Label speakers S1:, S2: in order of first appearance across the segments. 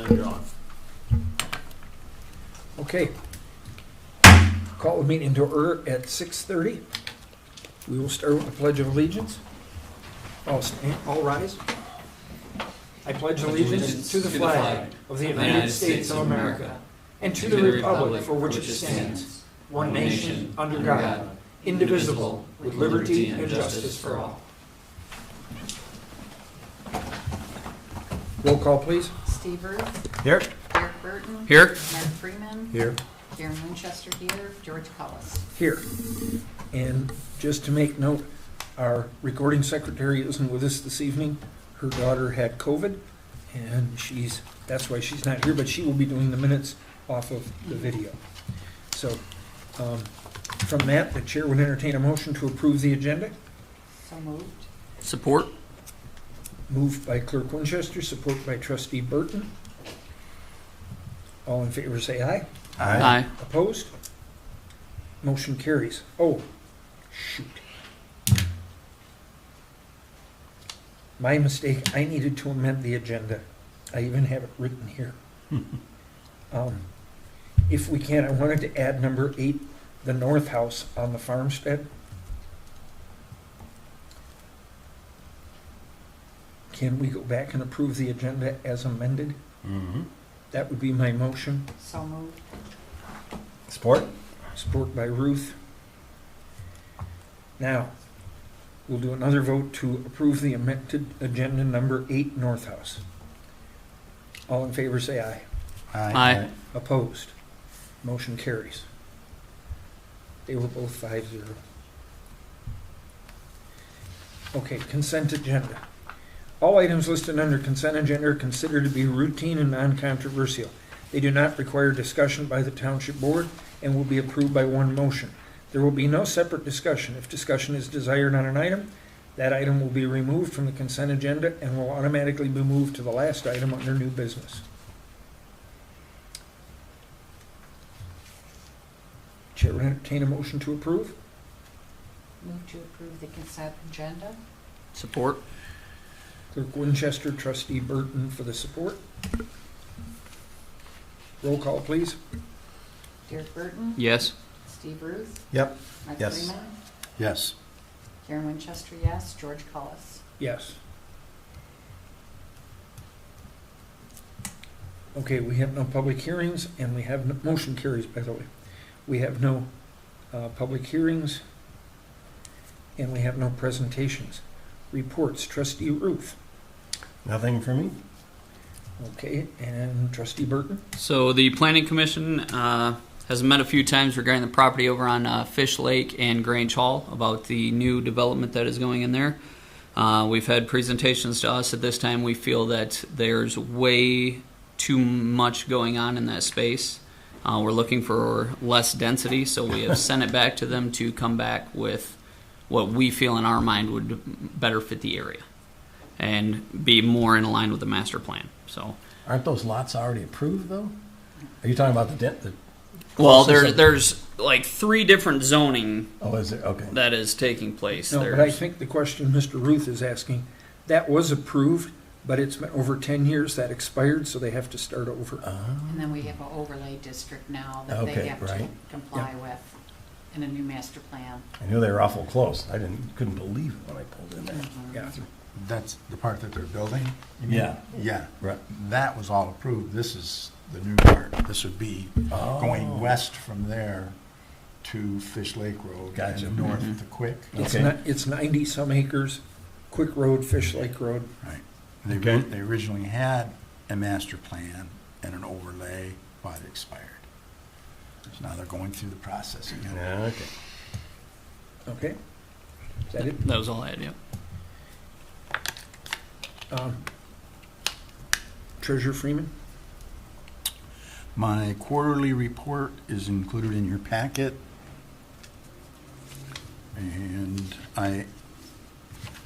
S1: you're on.
S2: Okay. Call the meeting to order at 6:30. We will start with the Pledge of Allegiance. All rise. I pledge allegiance to the flag of the United States of America and to the republic for which it stands, one nation, under God, indivisible, with liberty and justice for all. Roll call, please.
S3: Steve Ruth.
S4: Here.
S3: Derek Burton.
S4: Here.
S3: Mark Freeman.
S4: Here.
S3: Karen Winchester here. George Cullis.
S2: Here. And just to make note, our recording secretary isn't with us this evening. Her daughter had COVID, and that's why she's not here, but she will be doing the minutes off of the video. So, from that, the chair would entertain a motion to approve the agenda.
S3: So moved.
S4: Support.
S2: Moved by Clerk Winchester, support by Trustee Burton. All in favor say aye.
S4: Aye.
S2: Opposed? Motion carries. Oh, shoot. My mistake, I needed to amend the agenda. I even have it written here. If we can, I wanted to add number 8, the north house on the farmstead. Can we go back and approve the agenda as amended?
S4: Mm-hmm.
S2: That would be my motion.
S3: So moved.
S4: Support.
S2: Support by Ruth. Now, we'll do another vote to approve the amended agenda number 8, North House. All in favor say aye.
S4: Aye.
S2: Opposed? Motion carries. They were both 5-0. Okay, consent agenda. All items listed under consent agenda are considered to be routine and non-controversial. They do not require discussion by the Township Board and will be approved by one motion. There will be no separate discussion. If discussion is desired on an item, that item will be removed from the consent agenda and will automatically be moved to the last item under new business. Chair will entertain a motion to approve.
S3: Move to approve the consent agenda.
S4: Support.
S2: Clerk Winchester, Trustee Burton for the support. Roll call, please.
S3: Derek Burton.
S4: Yes.
S3: Steve Ruth.
S4: Yep.
S3: Mark
S4: Yes.
S3: Freeman.
S4: Yes.
S3: Karen Winchester, yes. George Cullis.
S2: Yes. Okay, we have no public hearings, and we have no, motion carries, by the way. We have no public hearings, and we have no presentations. Reports, Trustee Ruth.
S4: Nothing for me.
S2: Okay, and Trustee Burton.
S5: So the Planning Commission has met a few times regarding the property over on Fish Lake and Grange Hall about the new development that is going in there. We've had presentations to us. At this time, we feel that there's way too much going on in that space. We're looking for less density, so we have sent it back to them to come back with what we feel in our mind would better fit the area and be more in line with the master plan. So,
S6: Aren't those lots already approved, though? Are you talking about the
S5: well,
S6: closest-
S5: there's like 3 different zoning
S6: Oh, is it? Okay.
S5: that is taking place.
S2: No, but I think the question Mr. Ruth is asking, that was approved, but it's been over 10 years that expired, so they have to start over.
S3: And then we have an overlay district now that
S6: Okay,
S3: they have to
S6: right.
S3: comply with in a new master plan.
S6: I knew they were awful close. I couldn't believe it when I pulled in there.
S2: Yeah.
S1: That's the part that they're building? you mean?
S6: Yeah.
S1: Yeah.
S6: Right.
S1: That was all approved. This is the new part. This would be
S6: Oh.
S1: going west from there to Fish Lake Road.
S6: Gotcha.
S1: And north to Quick.
S6: Okay.
S2: It's 90-some acres, Quick Road, Fish Lake Road.
S1: Right. They,
S6: Okay.
S1: they originally had a master plan and an overlay, but it expired. So now they're going through the process again.
S6: Yeah, okay.
S2: Okay? Is that it?
S5: That was all I had, yeah.
S2: Treasurer Freeman?
S1: My quarterly report is included in your packet. And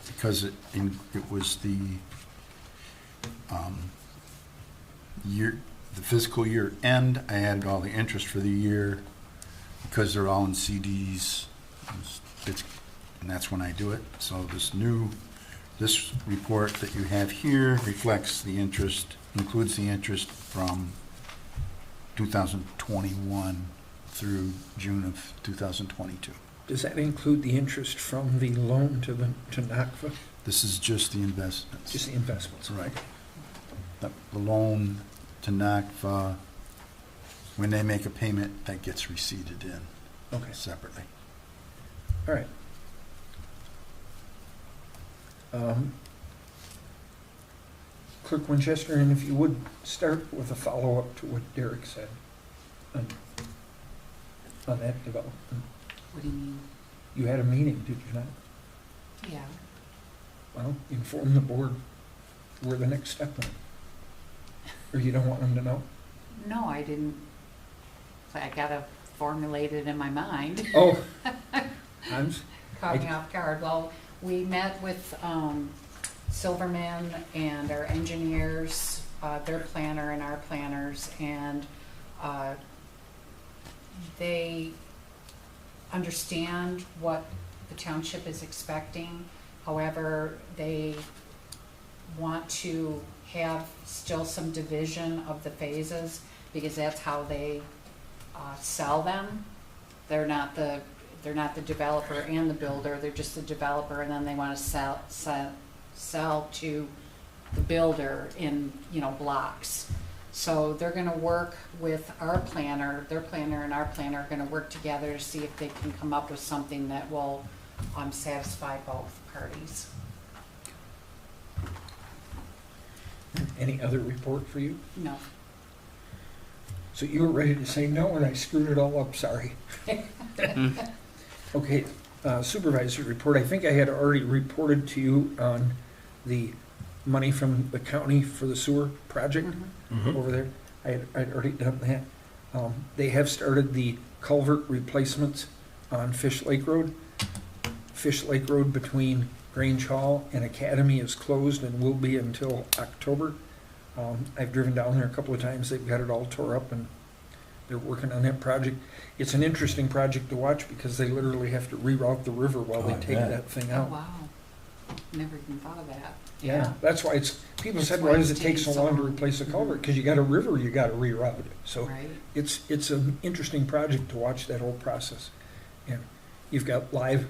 S1: because it was the the fiscal year end, I added all the interest for the year because they're all in CDs. And that's when I do it. So this report that you have here reflects the interest includes the interest from 2021 through June of 2022.
S2: Does that include the interest from the loan to NACFA?
S1: This is just the investments.
S2: Just the investments?
S1: Right. The loan to NACFA, when they make a payment, that gets receipted in
S2: Okay,
S1: separately.
S2: all right. Clerk Winchester, and if you would start with a follow-up to what Derek said on that development.
S3: What do you mean?
S2: You had a meeting, did you not?
S3: Yeah.
S2: Well, inform the board where the next step went. Or you don't want them to know?
S3: No, I didn't. I gotta formulate it in my mind.
S2: Oh,
S3: Caught me off guard. Well, we met with Silverman and our engineers, their planner and our planners, and they understand what the township is expecting. However, they want to have still some division of the phases because that's how they sell them. They're not the developer and the builder. They're just the developer, and then they want to sell to the builder in blocks. So they're going to work with our planner. Their planner and our planner are going to work together to see if they can come up with something that will satisfy both parties.
S2: any other report for you?
S3: No.
S2: So you were ready to say no, and I screwed it all up, sorry. Okay, supervisor report. I think I had already reported to you on the money from the county for the sewer project over there. I'd already done that. They have started the culvert replacements on Fish Lake Road. Fish Lake Road between Grange Hall and Academy is closed and will be until October. I've driven down there a couple of times. They've got it all tore up and they're working on that project. It's an interesting project to watch because they literally have to reroute the river while they take that thing
S3: Oh,
S2: out.
S3: wow. Never even thought of that.
S2: Yeah, that's why people
S3: That's
S2: said,
S3: why
S2: why does
S3: it's
S2: it take so
S3: taking so
S2: long to
S3: long.
S2: replace a culvert? Because you got a river, you got to reroute it. So
S3: Right.
S2: it's an interesting project to watch that whole process. And you've got live,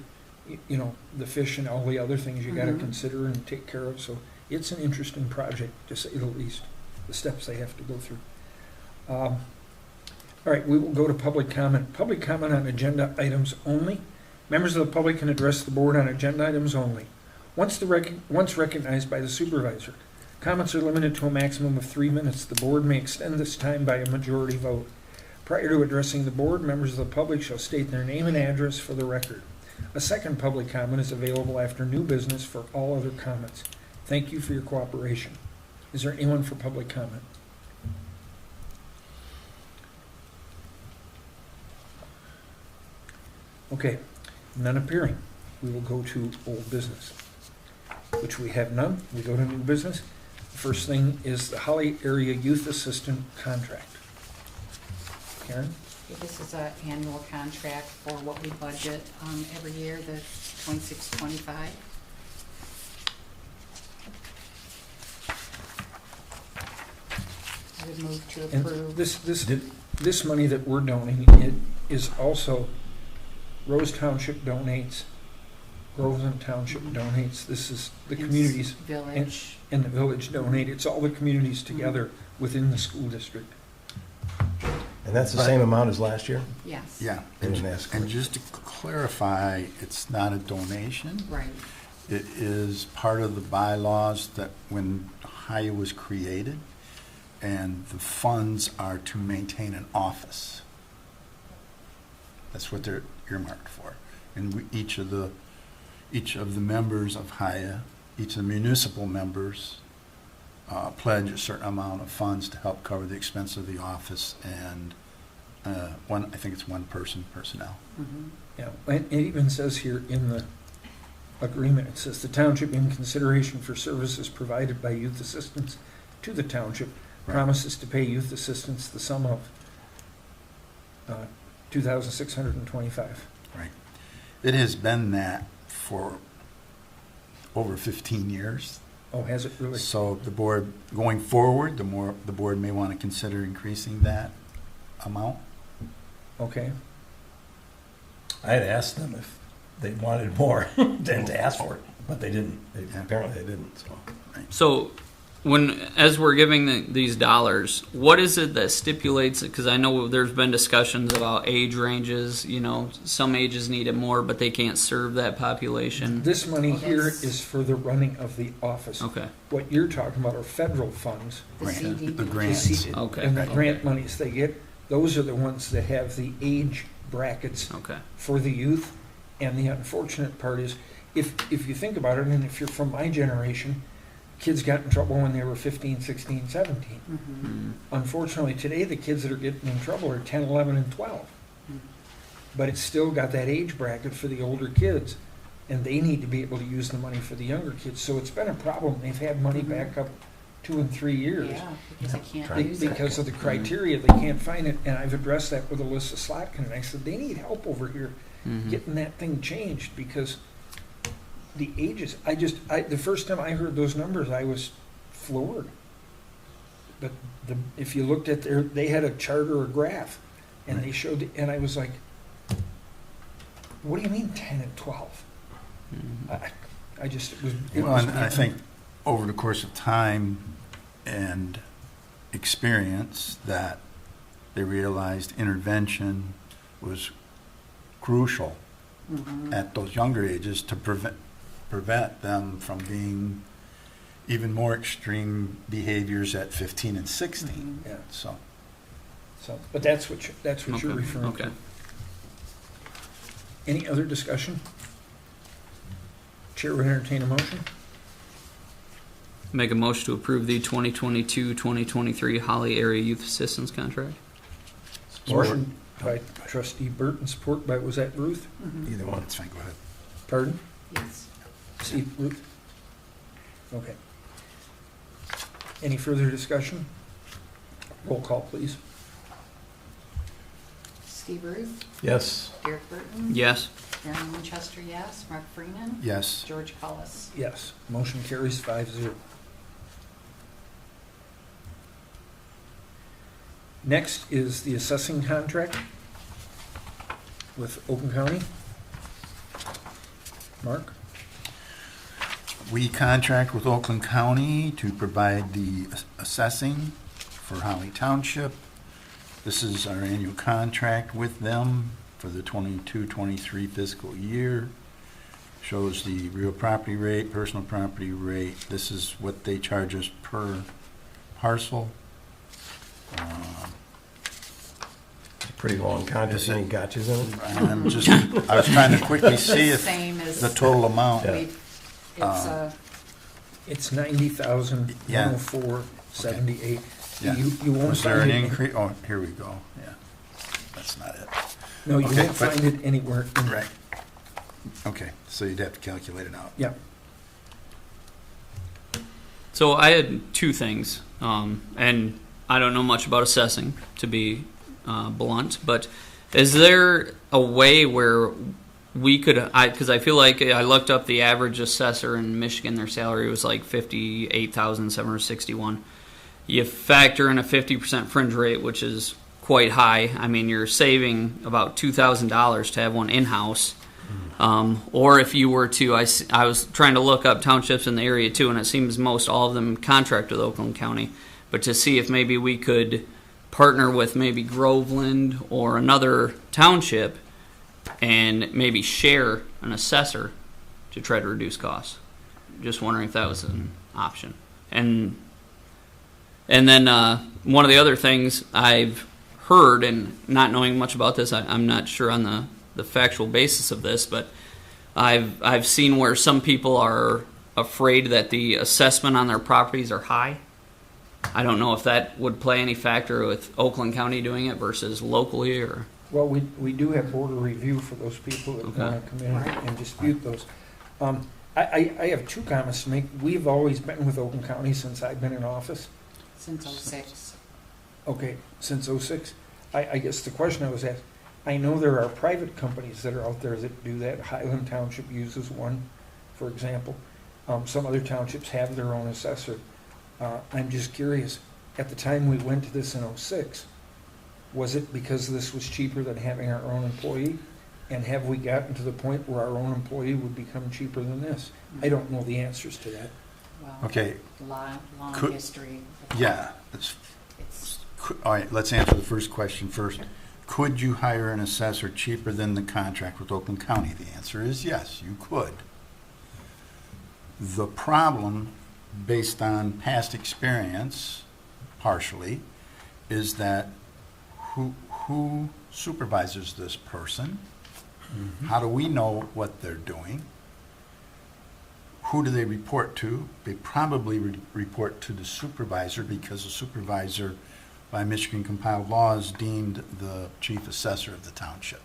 S2: the fish and all the other things you got to
S3: Mhm.
S2: consider and take care of. So it's an interesting project, to say the least, the steps they have to go through. All right, we will go to public comment. Public comment on agenda items only. Members of the public can address the board on agenda items only. Once recognized by the supervisor, comments are limited to a maximum of 3 minutes. The board may extend this time by a majority vote. Prior to addressing the board, members of the public shall state their name and address for the record. A second public comment is available after new business for all other comments. Thank you for your cooperation. Is there anyone for public comment? Okay, none appearing. We will go to old business, which we have none. We go to new business. The first thing is the Holly Area Youth Assistant Contract. Karen?
S3: This is an annual contract for what we budget every year, the 26-25. I would move to
S2: And
S3: approve.
S2: this money that we're donating, it is also Rose Township donates, Groveland Township donates. This is the communities
S3: Village.
S2: and the village donate. It's all the communities together within the school district.
S4: And that's the same amount as last year?
S3: Yes.
S1: Yeah,
S4: Didn't ask
S1: and
S4: for it.
S1: just to clarify, it's not a donation.
S3: Right.
S1: It is part of the bylaws that when Haya was created, and the funds are to maintain an office. That's what they're earmarked for. And each of the members of Haya, each of the municipal members, pledge a certain amount of funds to help cover the expense of the office and I think it's one person personnel.
S3: Mhm.
S2: Yeah, and it even says here in the agreement, it says the township, in consideration for services provided by youth assistance to the township,
S1: Right.
S2: promises to pay youth assistance the sum of $2,625.
S1: Right. It has been that for over 15 years.
S2: Oh, has it really?
S1: So the board, going forward, the board may want to consider increasing that amount.
S2: Okay.
S4: I had asked them if they wanted more than to ask for it, but they didn't. Apparently they didn't, so.
S5: So, as we're giving these dollars, what is it that stipulates it? Because I know there's been discussions about age ranges. You know, some ages need it more, but they can't serve that population.
S2: This money
S3: Oh,
S2: here
S3: that's-
S2: is for the running of the office.
S5: Okay.
S2: What you're talking about are federal funds.
S3: The
S1: Right.
S3: CD.
S1: The
S2: The
S1: grants.
S2: seed-
S5: Okay.
S2: And the
S5: Okay.
S2: grant monies they get, those are the ones that have the age brackets
S5: Okay.
S2: for the youth. And the unfortunate part is, if you think about it, and if you're from my generation, kids got in trouble when they were 15, 16, 17.
S3: Mhm.
S5: Mm.
S2: Unfortunately, today, the kids that are getting in trouble are 10, 11, and 12.
S3: Mm.
S2: But it's still got that age bracket for the older kids, and they need to be able to use the money for the younger kids. So it's been a problem. They've had money
S3: Mhm.
S2: back up 2 and 3 years.
S3: Yeah, because I can't
S4: Trying-
S3: use it.
S2: Because of the criteria, they can't find it, and I've addressed that with Alyssa Slotkin, and I said, they need help over here
S5: Mhm.
S2: getting that thing changed, because the ages, the first time I heard those numbers, I was floored. But if you looked at they had a chart or a graph, and they showed, and I was like, what do you mean 10 and 12?
S5: Mhm.
S2: I just, it was.
S1: Well, and I think over the course of time and experience that they realized intervention was crucial
S3: Mhm.
S1: at those younger ages to prevent them from being even more extreme behaviors at 15 and 16.
S2: Yeah,
S1: So,
S2: but that's what you're
S5: Okay.
S2: referring
S5: Okay.
S2: to. Any other discussion? Chair would entertain a motion.
S5: Make a motion to approve the 2022-2023 Holly Area Youth Assistance Contract.
S2: Motion by trustee Burton, support by, was that Ruth?
S3: Mhm.
S4: Either one.
S1: that's fine, go ahead.
S2: Pardon?
S3: Yes.
S2: Steve, Ruth? Okay. Any further discussion? Roll call, please.
S3: Steve Ruth,
S4: Yes.
S3: Derek Burton.
S5: Yes.
S3: Aaron Winchester, yes. Mark Freeman.
S1: Yes.
S3: George Cullis.
S2: Yes, motion carries 5-0. Next is the assessing contract with Oakland County. Mark?
S1: We contract with Oakland County to provide the assessing for Holly Township. This is our annual contract with them for the 22-23 fiscal year. Shows the real property rate, personal property rate. This is what they charge us per parcel.
S4: Pretty long contract.
S1: Is it-
S4: Any gotchas in it?
S1: I was trying to quickly see if
S3: Same as.
S1: the total amount.
S4: Yeah.
S3: we've- It's
S2: It's 90,104.78.
S1: Yeah.
S2: You won't
S1: Was there
S2: find
S1: an
S2: it.
S1: increase? Oh, here we go, yeah. That's not it.
S2: No, you
S1: Okay,
S2: won't
S1: but-
S2: find it anywhere.
S1: Right. Okay, so you'd have to calculate it out.
S2: Yeah,
S5: So I had two things, and I don't know much about assessing, to be blunt, but is there a way where we could, because I feel like I looked up the average assessor in Michigan, their salary was like $58,761. You factor in a 50% fringe rate, which is quite high. I mean, you're saving about $2,000 to have one in-house. Or if you were to, I was trying to look up townships in the area too, and it seems most all of them contract with Oakland County. But to see if maybe we could partner with maybe Groveland or another township and maybe share an assessor to try to reduce costs. Just wondering if that was an option. And then one of the other things I've heard, and not knowing much about this, I'm not sure on the factual basis of this, but I've seen where some people are afraid that the assessment on their properties are high. I don't know if that would play any factor with Oakland County doing it versus locally, or
S2: well, we do have border review for those people that
S5: Okay.
S2: want to come in and dispute those. I have two comments to make. We've always been with Oakland County since I've been in office.
S3: Since '06.
S2: Okay, since '06. I guess the question I was asked, I know there are private companies that are out there that do that. Highland Township uses one, for example. Some other townships have their own assessor. I'm just curious, at the time we went to this in '06, was it because this was cheaper than having our own employee? And have we gotten to the point where our own employee would become cheaper than this? I don't know the answers to that.
S3: Well,
S1: Okay,
S3: long
S1: Could-
S3: history.
S1: yeah,
S3: It's,
S1: all right, let's answer the first question first. Could you hire an assessor cheaper than the contract with Oakland County? The answer is yes, you could. The problem, based on past experience, partially, is that who supervises this person? How do we know what they're doing? Who do they report to? They probably report to the supervisor, because the supervisor, by Michigan compiled law, is deemed the chief assessor of the township.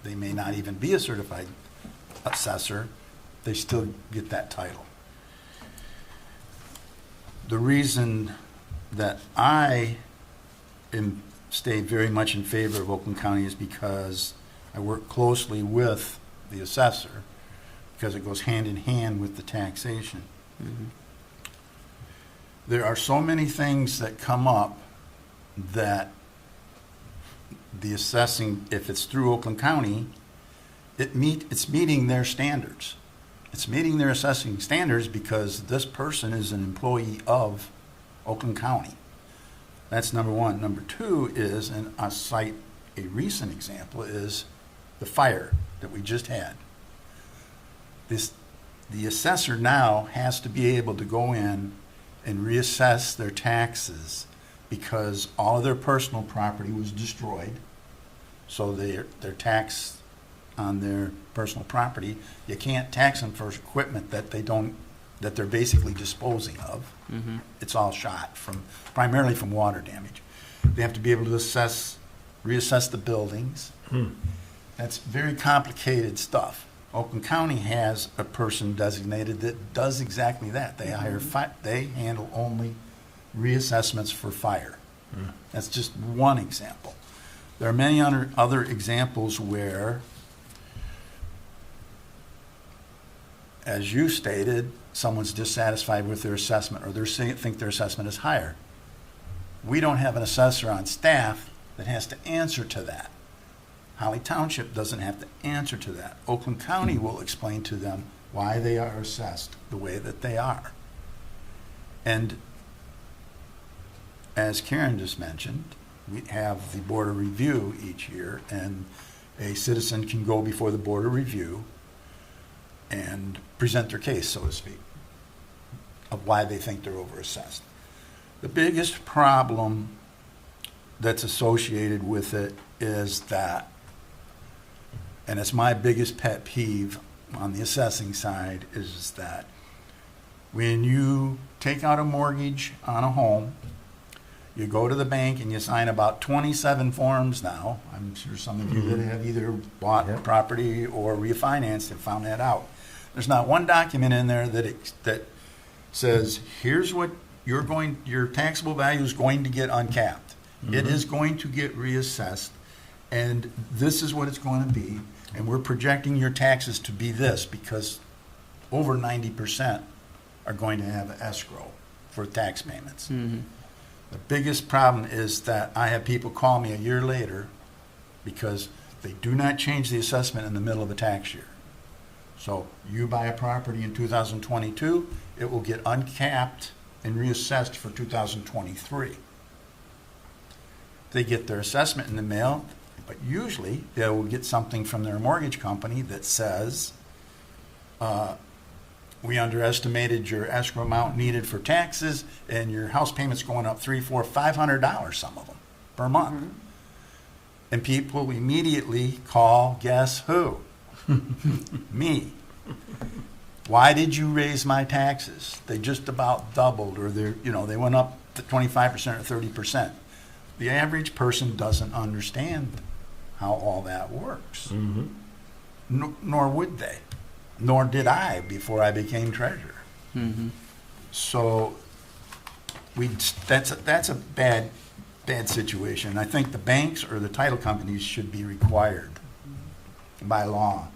S1: They may not even be a certified assessor, they still get that title. The reason that I stay very much in favor of Oakland County is because I work closely with the assessor, because it goes hand in hand with the taxation. There are so many things that come up that the assessing, if it's through Oakland County, it's meeting their standards. It's meeting their assessing standards because this person is an employee of Oakland County. That's number one. Number two is, and I'll cite a recent example, is the fire that we just had. The assessor now has to be able to go in and reassess their taxes because all of their personal property was destroyed. So their tax on their personal property, you can't tax them for equipment that they're basically disposing of. It's all shot primarily from water damage. They have to be able to reassess the buildings. That's very complicated stuff. Oakland County has a person designated that does exactly that. They they handle only reassessments for fire. That's just one example. There are many other examples where, as you stated, someone's dissatisfied with their assessment, or they think their assessment is higher. We don't have an assessor on staff that has to answer to that. Holly Township doesn't have to answer to that. Oakland County will explain to them why they are assessed the way that they are. And as Karen just mentioned, we have the Board of Review each year, and a citizen can go before the Board of Review and present their case, so to speak, of why they think they're overassessed. The biggest problem that's associated with it is that, and it's my biggest pet peeve on the assessing side, is that when you take out a mortgage on a home, you go to the bank and you sign about 27 forms now. I'm sure some of you that have either bought property or refinanced have found that out. There's not one document in there that says, here's what your taxable value is going to get uncapped. It is going to get reassessed, and this is what it's going to be, and we're projecting your taxes to be this because over 90% are going to have escrow for tax payments. The biggest problem is that I have people call me a year later because they do not change the assessment in the middle of a tax year. So you buy a property in 2022, it will get uncapped and reassessed for 2023. They get their assessment in the mail, but usually they will get something from their mortgage company that says, we underestimated your escrow amount needed for taxes, and your house payment's going up $300, $400, $500, some of them, per month. And people immediately call, guess who? Me. Why did you raise my taxes? They just about doubled, or they went up to 25% or 30%. The average person doesn't understand how all that works. Nor would they. Nor did I before I became treasurer. So that's a bad situation. I think the banks or the title companies should be required by law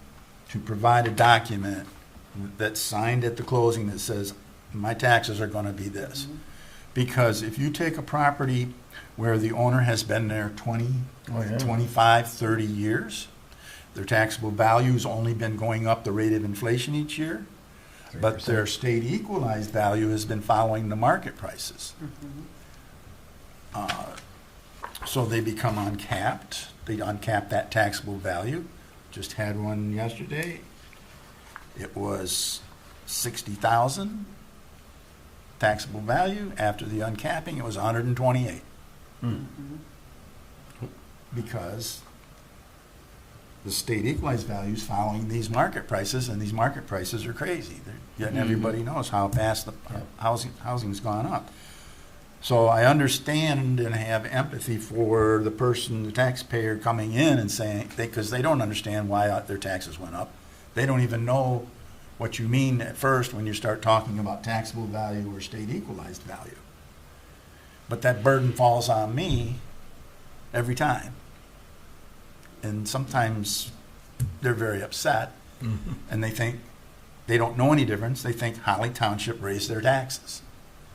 S1: to provide a document that's signed at the closing that says, my taxes are gonna be this. Because if you take a property where the owner has been there 20,
S4: Oh, yeah.
S1: 25, 30 years, their taxable value's only been going up the rate of inflation each year, but
S4: 3%.
S1: their state equalized value has been following the market prices. So they become uncapped. They uncap that taxable value. Just had one yesterday. It was 60,000 taxable value. After the uncapping, it was 128. Because the state equalized value is following these market prices, and these market prices are crazy. Yet everybody knows how fast the housing's gone up. So I understand and have empathy for the person, the taxpayer coming in and saying, because they don't understand why their taxes went up. They don't even know what you mean at first when you start talking about taxable value or state equalized value. But that burden falls on me every time. And sometimes they're very upset and they think they don't know any difference. They think Holly Township raised their taxes.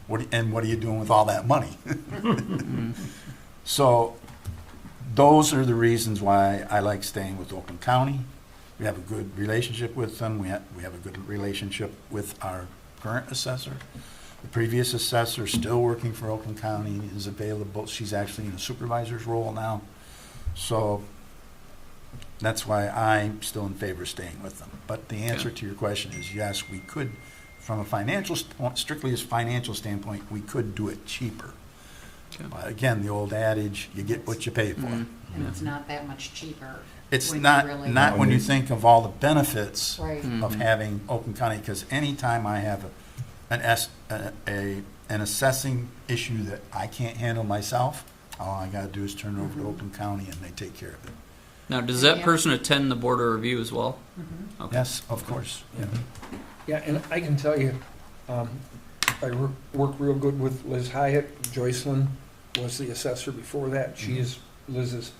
S1: What are you doing with all that money? So those are the reasons why I like staying with Oakland County. We have a good relationship with them. We have a good relationship with our current assessor. The previous assessor, still working for Oakland County, is available. She's actually in a supervisor's role now. So that's why I'm still in favor of staying with them. But the answer to your question is yes, we could, from a financial, strictly as financial standpoint, we could do it cheaper.
S5: Okay.
S1: But again, the old adage, you get what you pay for.
S3: And it's not that much cheaper.
S1: It's
S3: when you
S1: not,
S3: really-
S1: not when you think of all the benefits
S3: Right.
S1: of having Oakland County, because anytime I have an assessing issue that I can't handle myself, all I gotta do is turn it over to Oakland County and they take care of it.
S5: Now, does that
S3: Yeah.
S5: person attend the board of review as well? Okay.
S1: Yes, of course.
S2: Yeah, and I can tell you, I work real good with Liz Hyatt. Joycelyn was the assessor before that. She is Liz's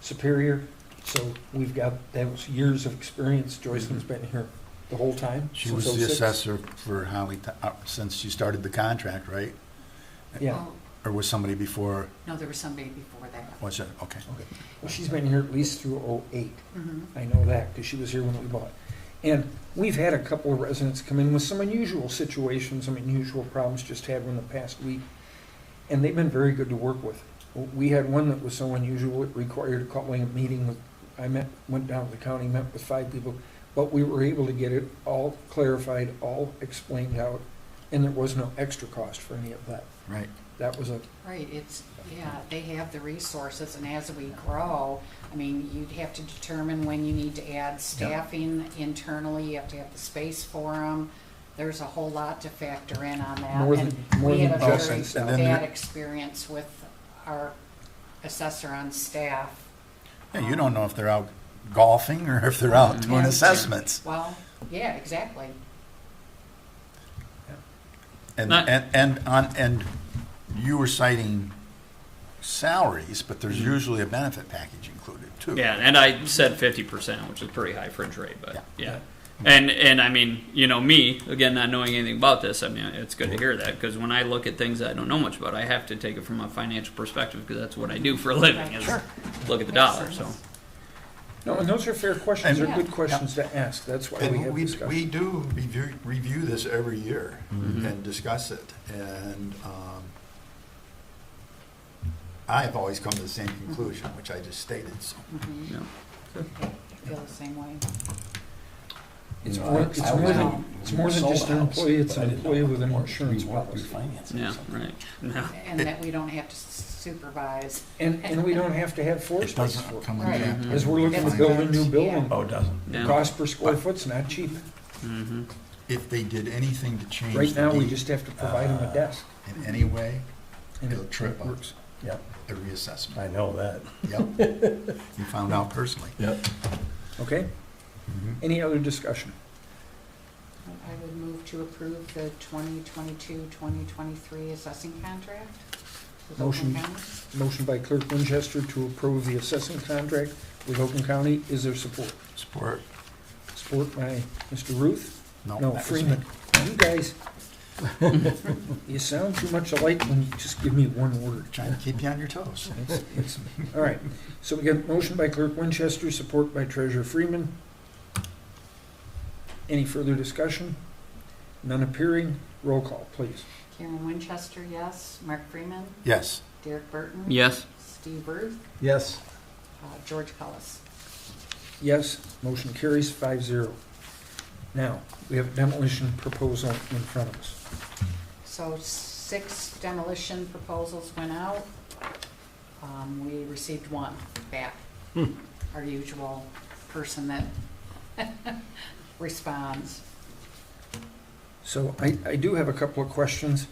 S2: superior. So we've got, that was years of experience. Joycelyn's been here the whole time.
S1: She
S2: since
S1: was the
S2: 06.
S1: assessor for Holly, since she started the contract, right?
S2: Yeah.
S3: Oh,
S1: Or was somebody before,
S3: no, there was somebody before that.
S1: what's that? Okay.
S2: Well, she's been here at least through '08.
S3: Mhm.
S2: I know that because she was here when we bought. And we've had a couple of residents come in with some unusual situations, some unusual problems, just had one the past week. And they've been very good to work with. We had one that was so unusual, it required calling a meeting with, went down to the county, met with 5 people, but we were able to get it all clarified, all explained out, and there was no extra cost for any of that.
S1: Right.
S2: That was a,
S3: Right, yeah, they have the resources, and as we grow, I mean, you'd have to determine when you need to add staffing internally, you have to have the space for them. There's a whole lot to factor in on that.
S2: More
S3: And
S2: than
S3: we had a
S2: just
S3: very
S2: staff.
S1: And then
S3: bad
S1: there-
S3: experience with our assessor on staff.
S1: Yeah, you don't know if they're out golfing or if they're out doing
S3: Yeah.
S1: assessments.
S3: Well, yeah, exactly.
S1: And,
S5: Not-
S1: and you were citing salaries, but there's
S2: Mm-hmm.
S1: usually a benefit package included too.
S5: Yeah, and I said 50%, which is pretty high fringe rate, but
S1: Yeah.
S5: yeah. And I mean, you know, me, again, not knowing anything about this, I mean, it's good to hear that, because when I look at things that I don't know much about, I have to take it from a financial perspective, because that's what I do for a living, is look at the dollar, so.
S2: no, and those are fair questions. They're
S3: And-
S2: good questions to ask. That's why we
S1: And
S2: have
S1: we
S2: discussion.
S1: do review this every year and discuss it. And I've always come to the same conclusion, which I just stated, so.
S5: Yeah.
S3: I feel the same way.
S2: It's
S4: You know,
S2: more,
S4: I-
S2: it's
S4: I
S2: more
S4: was
S2: than,
S4: in-
S2: it's more than
S4: sold
S2: just
S4: a
S2: an
S4: house,
S2: employee, it's
S4: but I
S2: an
S4: didn't
S2: employee
S4: know
S2: with an
S4: what
S2: insurance
S4: rework,
S2: policy.
S4: refinancing or
S5: Yeah,
S4: something.
S5: right. No.
S3: And that we don't have to supervise.
S2: And we don't have to have floor
S1: It
S2: space
S1: doesn't
S2: for it.
S1: come in
S3: Right.
S1: that.
S2: As we're looking to
S3: That's
S2: build a
S3: correct.
S2: new
S3: Yeah.
S2: building,
S4: Oh, it doesn't.
S5: Yeah.
S2: cost per square foot's not cheap.
S5: Mm-hmm.
S1: If they did anything to change
S2: Right
S1: the
S2: now, we
S1: deed
S2: just have to provide them a desk.
S1: in any way,
S2: and
S1: it'll trip
S2: it
S1: up
S2: works.
S4: Yep,
S1: a reassessment.
S4: I know that.
S1: Yep. You found out personally.
S4: Yep.
S2: Okay? Any other discussion?
S3: I would move to approve the 2022-2023 assessing contract. with Oakland
S2: Motion.
S3: County.
S2: Motion by Clerk Winchester to approve the assessing contract with Oakland County. Is there support?
S1: Support.
S2: Support support by Mr. Ruth.
S1: No,
S2: No,
S1: that was
S2: Freeman.
S1: me.
S2: You guys, you sound too much alike when you just give me one word.
S1: Trying to keep you on your toes.
S2: All right, so we got motion by Clerk Winchester, support by Treasurer Freeman. Any further discussion? None appearing. Roll call, please.
S3: Karen Winchester, yes. Mark Freeman,
S1: Yes.
S3: Derek Burton.
S5: Yes.
S3: Steve Ruth,
S6: Yes.
S3: George Cullis.
S2: Yes, motion carries 5-0. Now, we have a demolition proposal in front of us.
S3: So 6 demolition proposals went out. We received 1 back. Our usual person that responds.
S2: So I do have a couple of questions.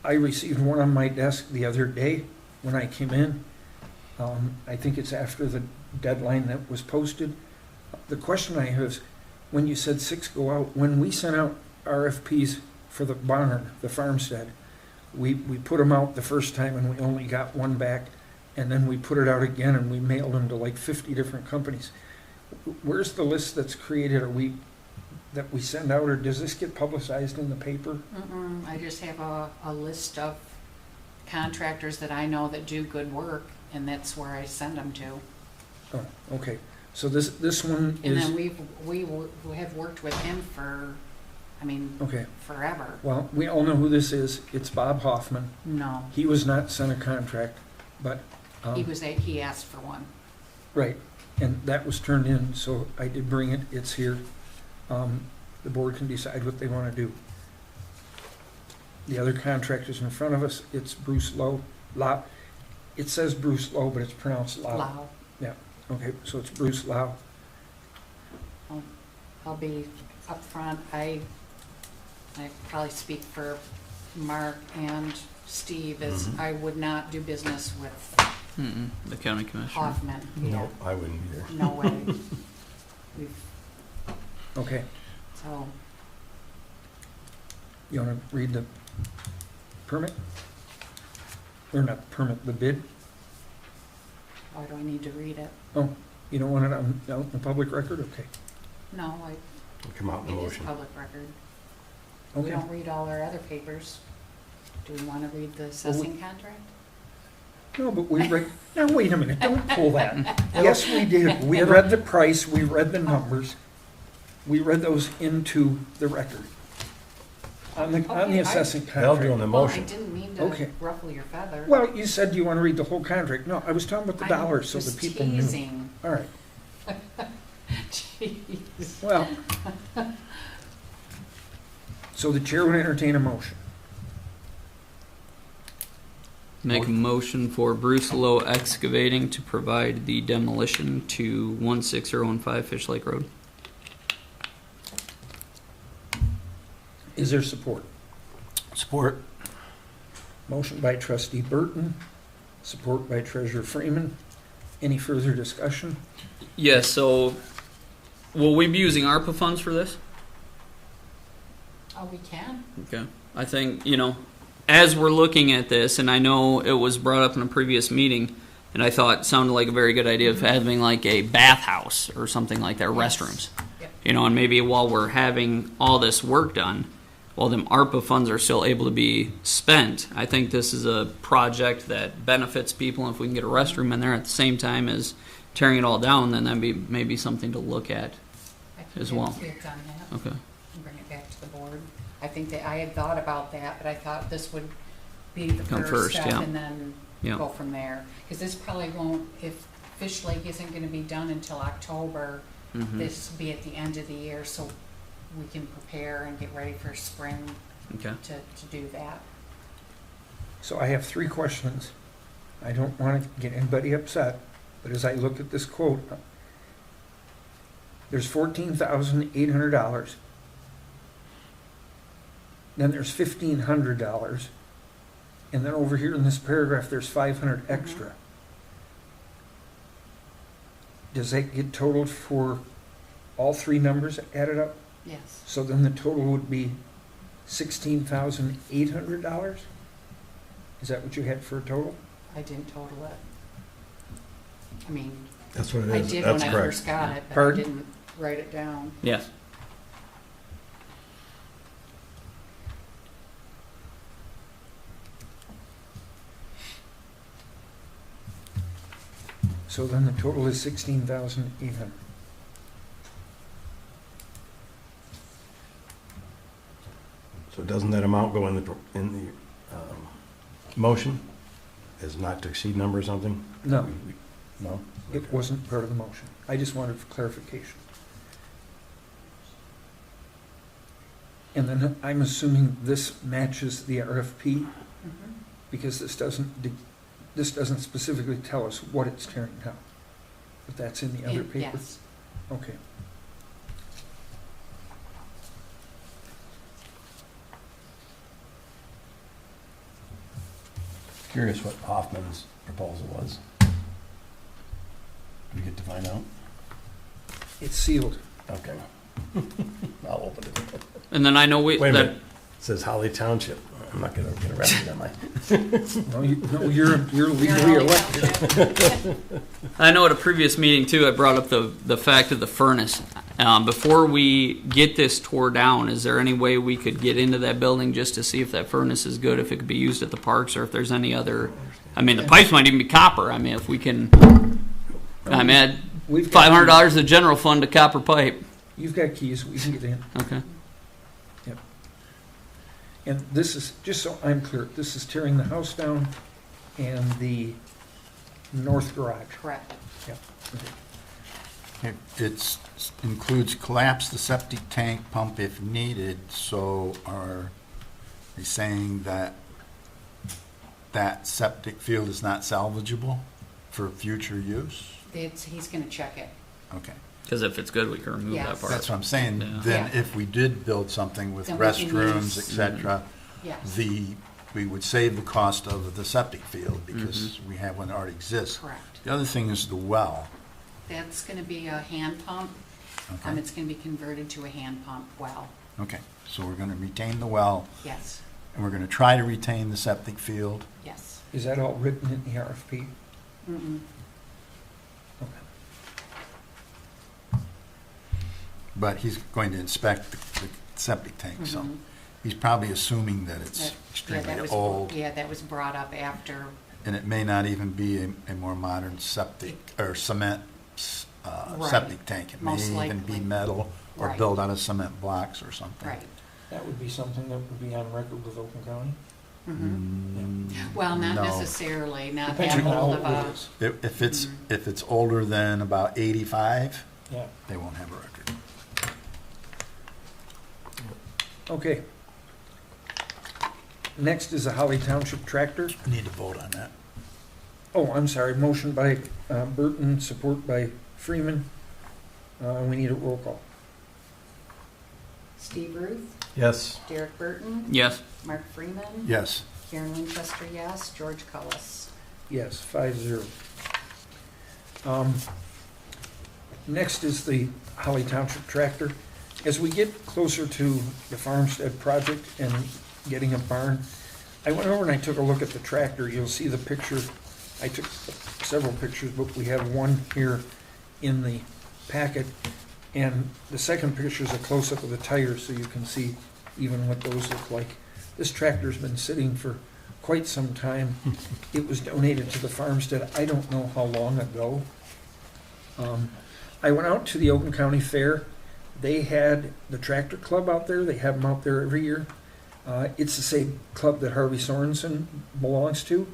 S2: I received one on my desk the other day when I came in. I think it's after the deadline that was posted. The question I have is, when you said 6 go out, when we sent out RFPs for the barn, the farmstead, we put them out the first time and we only got 1 back, and then we put it out again and we mailed them to like 50 different companies. Where's the list that's created? That we send out, or does this get publicized in the paper?
S3: I just have a list of contractors that I know that do good work, and that's where I send them to.
S2: Oh, okay. So this one
S3: And
S2: is,
S3: then we have worked with him for,
S2: okay.
S3: forever.
S2: Well, we all know who this is. It's Bob Hoffman.
S3: No,
S2: He was not sent a contract, but,
S3: he asked for one.
S2: right, and that was turned in, so I did bring it. It's here. The board can decide what they want to do. The other contractors in front of us, it's Bruce Lau. It says Bruce Lau, but it's pronounced Lau.
S3: Lau.
S2: Okay, so it's Bruce Lau.
S3: I'll be upfront. I probably speak for Mark and Steve, as I would not do business with
S5: The county commissioner.
S3: Hoffman.
S4: No, I wouldn't either.
S3: No way. We've,
S2: Okay,
S3: so,
S2: you want to read the permit? Or not the permit, the bid?
S3: why do I need to read it?
S2: You don't want it out in the public record? Okay.
S3: No,
S4: It'll come out in the
S3: it is
S4: motion.
S3: public record. We
S2: Okay.
S3: don't read all our other papers. Do we want to read the assessing contract?
S2: No, but we read, now wait a minute, don't pull that. Yes, we did. We read the price, we read the numbers. We read those into the record. On the assessing
S4: They'll do
S2: contract.
S4: on the
S3: Well, I
S4: motion.
S3: didn't mean
S2: Okay.
S3: to ruffle your feather.
S2: Well, you said you want to read the whole contract. No, I was talking about the
S3: I'm
S2: dollars so the
S3: just
S2: people knew.
S3: teasing.
S2: All right,
S3: Jeez.
S2: well. So the chair would entertain a motion.
S5: Make a motion for Bruce Lowe Excavating to provide the demolition to 16015 Fish Lake Road.
S2: Is there support?
S1: Support.
S2: Motion by trustee Burton, support by treasurer Freeman. Any further discussion?
S5: Yes, so will we be using ARPA funds for this?
S3: Oh, we can?
S5: Okay. I think, as we're looking at this, and I know it was brought up in a previous meeting, and I thought it sounded like a very good idea of having like a bathhouse or something like that,
S3: Yes.
S5: restrooms.
S3: Yep.
S5: And maybe while we're having all this work done, while them ARPA funds are still able to be spent, I think this is a project that benefits people. If we can get a restroom in there at the same time as tearing it all down, then that'd be maybe something to look at.
S3: I can
S5: As
S3: get
S5: well.
S3: it on that
S5: Okay.
S3: and bring it back to the board. I think that I had thought about that, but I thought this would be the
S5: Come
S3: first
S5: first,
S3: step
S5: yeah.
S3: and then
S5: Yeah.
S3: go from there. Because this probably won't, if Fish Lake isn't gonna be done until October,
S5: Mhm.
S3: this will be at the end of the year, so we can prepare and get ready for spring
S5: Okay.
S3: to do that.
S2: So I have 3 questions. I don't want to get anybody upset, but as I look at this quote, there's $14,800. Then there's $1,500. And then over here in this paragraph, there's 500 extra. Does that get totaled for all 3 numbers added up?
S3: Yes.
S2: So then the total would be $16,800? Is that what you had for a total?
S3: I didn't total it. I mean,
S4: That's what it
S3: I
S4: is.
S3: did when
S4: That's
S3: I
S4: correct.
S3: first got it, but I
S2: Pardon?
S3: didn't, write it down.
S5: Yes.
S2: So then the total is 16,800.
S4: So doesn't that amount go in the motion as not to exceed number or something?
S2: No,
S4: No?
S2: it wasn't part of the motion. I just wanted clarification. And then I'm assuming this matches the RFP,
S3: Mhm.
S2: because this doesn't specifically tell us what it's tearing down. But that's in the other
S3: It-
S2: paper?
S3: Yes.
S2: Okay.
S4: Curious what Hoffman's proposal was. Do we get to find out?
S2: It's sealed.
S4: Okay. I'll open it.
S5: And then I know
S4: Wait a minute. It says Holly Township. I'm not gonna get arrested, am I?
S2: No, you're legally
S3: You're
S2: elected.
S3: elected.
S5: I know at a previous meeting too, I brought up the fact of the furnace. Before we get this tore down, is there any way we could get into that building just to see if that furnace is good, if it could be used at the parks, or if there's any other? I mean, the pipes might even be copper. I mean, if we can, I'm at
S2: We've got
S5: $500 of the general fund to copper pipe.
S2: You've got keys, we can get in.
S5: Okay.
S2: And this is, just so I'm clear, this is tearing the house down and the north garage.
S3: Correct.
S2: Yep.
S1: It includes collapse the septic tank pump if needed, so are they saying that that septic field is not salvageable for future use?
S3: He's gonna check it.
S1: Okay.
S5: Because if it's good, we can remove
S3: Yes.
S5: that part.
S1: That's what I'm saying.
S5: Yeah.
S1: Then
S3: Yeah.
S1: if we did build something with
S3: Then we can
S1: restrooms,
S3: use-
S1: et cetera,
S3: Yes.
S1: we would save the cost of the septic field because we have one that already exists.
S3: Correct.
S1: The other thing is the well.
S3: That's gonna be a hand pump.
S1: Okay.
S3: It's gonna be converted to a hand pump well.
S1: Okay, so we're gonna retain the well,
S3: Yes,
S1: and we're gonna try to retain the septic field.
S3: yes.
S2: Is that all written in the RFP?
S3: Mm-mm.
S2: Okay.
S1: But he's going to inspect the septic tank, so
S3: Mhm.
S1: he's probably assuming that it's
S3: That- yeah,
S1: extremely
S3: that was-
S1: old,
S3: Yeah, that was brought up after.
S1: and it may not even be a more modern septic, or cement
S3: Right.
S1: septic tank. It may
S3: Most
S1: even be
S3: likely.
S1: metal, or
S3: Right.
S1: built out of cement blocks or something.
S3: Right.
S2: That would be something that would be on record with Oakland County?
S3: Mhm.
S1: Mm,
S3: Well, not
S1: no.
S3: necessarily, not
S2: Depending
S3: that
S2: on how
S3: old
S2: old
S3: of
S2: it
S3: a.
S2: is.
S1: If it's older than about 85,
S2: Yeah,
S1: they won't have a record.
S2: okay. Next is the Holly Township tractor.
S1: We need to vote on that.
S2: Oh, I'm sorry, motion by Burton, support by Freeman. We need a roll call.
S3: Steve Ruth,
S4: Yes.
S3: Derek Burton,
S5: Yes.
S3: Mark Freeman.
S1: Yes.
S3: Karen Winchester, yes. George Cullis.
S2: Yes, 5-0. Next is the Holly Township tractor. As we get closer to the farmstead project and getting a barn, I went over and I took a look at the tractor. You'll see the picture. I took several pictures, but we have one here in the packet. And the second picture is a close-up of the tires, so you can see even what those look like. This tractor's been sitting for quite some time. It was donated to the farmstead, I don't know how long ago. I went out to the Oakland County Fair. They had the tractor club out there. They have them out there every year. It's the same club that Harvey Sorensen belongs to.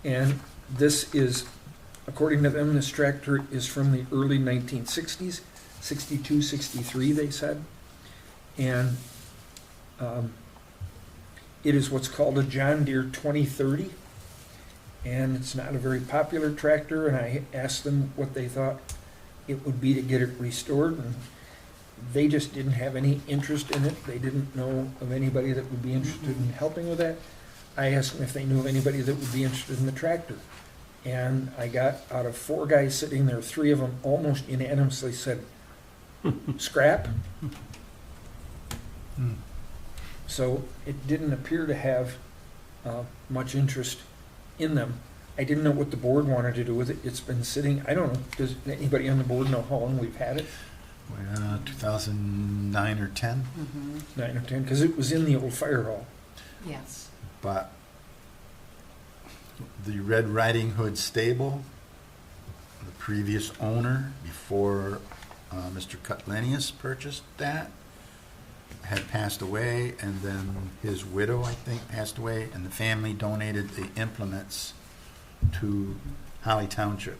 S2: And this is, according to them, this tractor is from the early 1960s, 62, 63, they said. And it is what's called a John Deere 2030. And it's not a very popular tractor, and I asked them what they thought it would be to get it restored, and they just didn't have any interest in it. They didn't know of anybody that would be interested in helping with that. I asked them if they knew of anybody that would be interested in the tractor. And I got, out of 4 guys sitting there, 3 of them almost unanimously said, scrap. So it didn't appear to have much interest in them. I didn't know what the board wanted to do with it. It's been sitting, I don't know, does anybody on the board know how long we've had it?
S1: 2009 or 10,
S3: Mhm.
S2: 9 or 10, because it was in the old fire hall.
S3: Yes.
S1: but the Red Riding Hood stable, the previous owner, before Mr. Cutlenius purchased that, had passed away, and then his widow, I think, passed away, and the family donated the implements to Holly Township.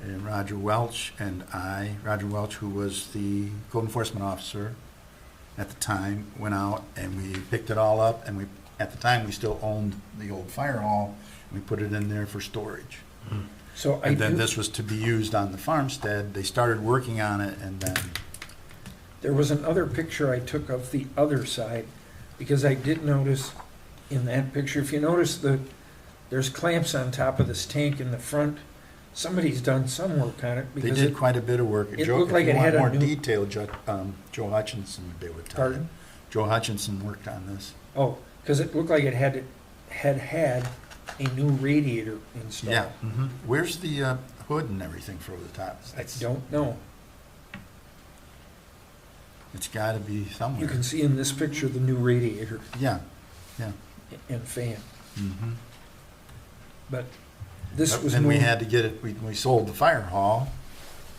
S1: And Roger Welch, Roger Welch, who was the code enforcement officer at the time, went out and we picked it all up, and at the time, we still owned the old fire hall, and we put it in there for storage.
S2: So I
S1: And then
S2: do,
S1: this was to be used on the farmstead. They started working on it, and then,
S2: there was another picture I took of the other side, because I did notice in that picture, if you notice there's clamps on top of this tank in the front. Somebody's done some work on it
S1: they
S2: because
S1: did
S2: it,
S1: quite a bit of work.
S2: it
S1: Joe,
S2: looked like
S1: if you
S2: it had
S1: want
S2: a
S1: more
S2: new-
S1: detail, Joe Hutchinson would be able to tell you.
S2: pardon?
S1: Joe Hutchinson worked on this.
S2: Oh, because it looked like it had a new radiator installed.
S1: Yeah. Where's the hood and everything for the top?
S2: I don't know.
S1: It's got to be somewhere.
S2: You can see in this picture the new radiator
S1: Yeah.
S2: and fan.
S1: Mm-hmm.
S2: But this was
S1: Then we
S2: moved,
S1: had to get it. We sold the fire hall.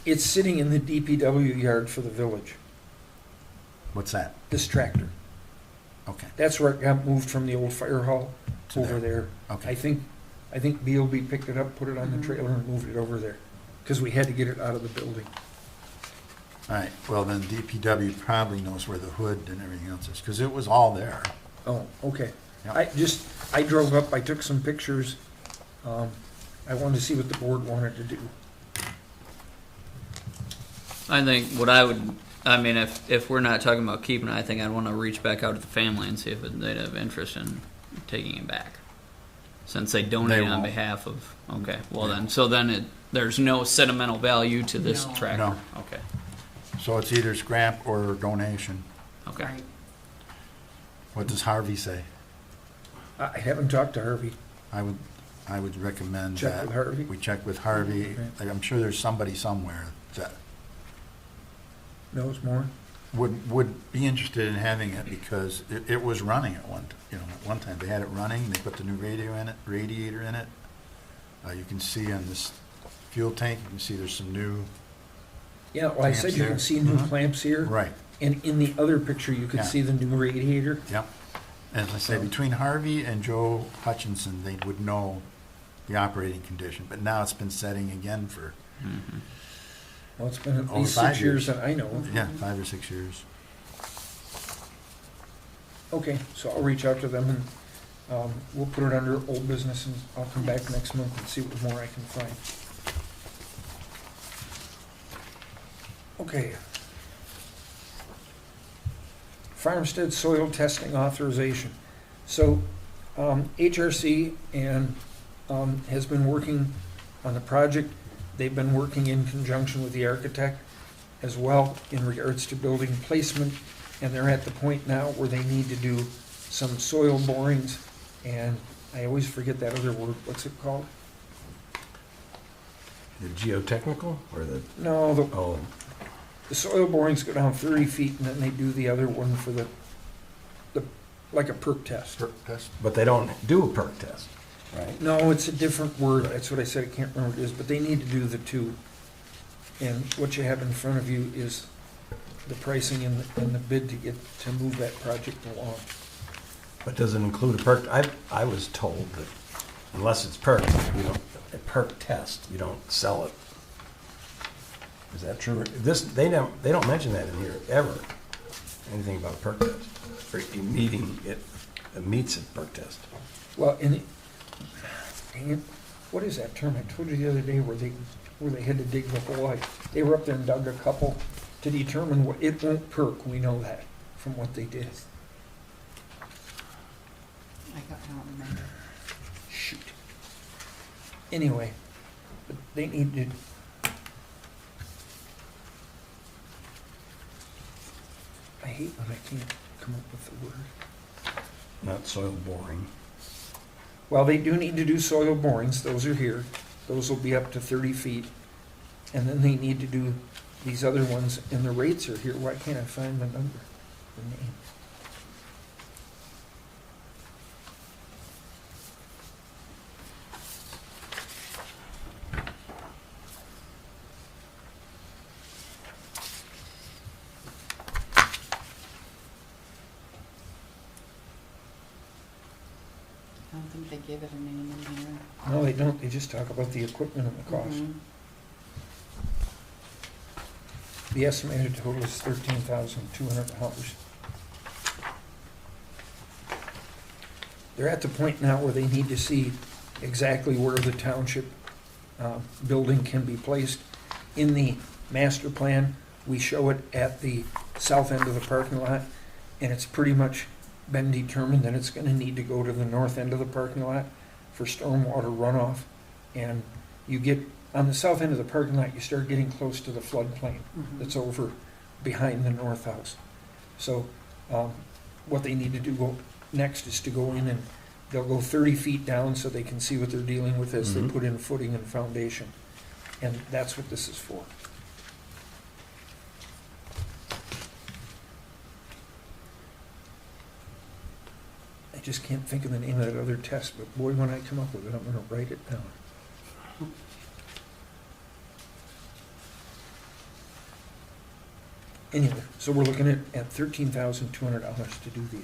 S2: it's sitting in the DPW yard for the village,
S1: What's that?
S2: this tractor.
S1: Okay.
S2: That's where it got moved from the old fire hall
S1: To
S2: over there.
S1: Okay.
S2: I think BLB picked it up, put it on the trailer and moved it over there, because we had to get it out of the building.
S1: All right. Well, then DPW probably knows where the hood and everything else is, because it was all there.
S2: Oh, okay.
S1: Yep.
S2: I drove up, I took some pictures. I wanted to see what the board wanted to do.
S5: I think if we're not talking about keeping it, I think I'd want to reach back out to the family and see if they'd have interest in taking it back. Since they donated on
S1: won't.
S5: behalf of, okay, well then, there's no sentimental value to this
S3: No.
S5: tractor.
S1: No.
S5: Okay,
S1: So it's either scrap or donation.
S5: okay.
S3: Right.
S1: What does Harvey say?
S2: I haven't talked to Harvey.
S1: I would recommend
S2: Check
S1: that
S2: with Harvey?
S1: we check with Harvey.
S2: Okay.
S1: I'm sure there's somebody somewhere that
S2: Knows more?
S1: would be interested in having it, because it was running at one time. They had it running. They put the new radiator in it. You can see on this fuel tank, you can see there's some new,
S2: Yeah, well, I said
S1: Clamps
S2: you
S1: there.
S2: can see new
S1: Mhm.
S2: clamps here.
S1: right,
S2: And in the other picture, you could
S1: Yeah.
S2: see the new radiator.
S1: yep. As I say, between Harvey and Joe Hutchinson, they would know the operating condition, but now it's been setting again for,
S5: Mhm.
S2: Well, it's been at
S1: Over
S2: least
S1: 5
S2: 6 years
S1: years.
S2: that I know of.
S1: yeah, 5 or 6 years.
S2: Okay, so I'll reach out to them and we'll put it under old business and I'll come back next month and see what more I can find. Okay. Farmstead soil testing authorization. So HRC has been working on the project. They've been working in conjunction with the architect as well in regards to building placement. And they're at the point now where they need to do some soil borings. And I always forget that other word. What's it called?
S6: The geotechnical or the,
S2: No,
S6: oh,
S2: the soil borings go down 30 feet and then they do the other one for the like a perk test.
S6: but they don't do a perk test, right?
S2: No, it's a different word. That's what I said. I can't remember what it is, but they need to do the two. And what you have in front of you is the pricing and the bid to move that project along.
S6: But does it include a perk? I was told that unless it's perk, a perk test, you don't sell it. Is that true? They don't mention that in here ever. Anything about a perk test. Or meeting it meets a perk test.
S2: Well, dang it, what is that term? I told you the other day where they had to dig the hole. They were up there and dug a couple to determine what, it won't perk, we know that from what they did.
S3: I don't remember.
S2: Shoot. Anyway, but they need to. I hate when I can't come up with the word.
S6: Not soil boring.
S2: Well, they do need to do soil borings, those are here. Those will be up to 30 feet. And then they need to do these other ones, and the rates are here. Why can't I find the number, the name?
S3: I don't think they give it a name in here.
S2: No, they don't. They just talk about the equipment and the cost.
S3: Mhm.
S2: The estimated total is $13,200. They're at the point now where they need to see exactly where the township building can be placed. In the master plan, we show it at the south end of the parking lot, and it's pretty much been determined that it's gonna need to go to the north end of the parking lot for stormwater runoff. And you get, on the south end of the parking lot, you start getting close to the floodplain
S3: Mhm.
S2: that's over behind the north house. So, what they need to do next is to go in and they'll go 30 feet down so they can see what they're dealing with as they
S6: Mhm.
S2: put in footing and foundation. And that's what this is for. I just can't think of the name of that other test, but boy, when I come up with it, I'm gonna write it down. Anyway, so we're looking at $13,200 to do these.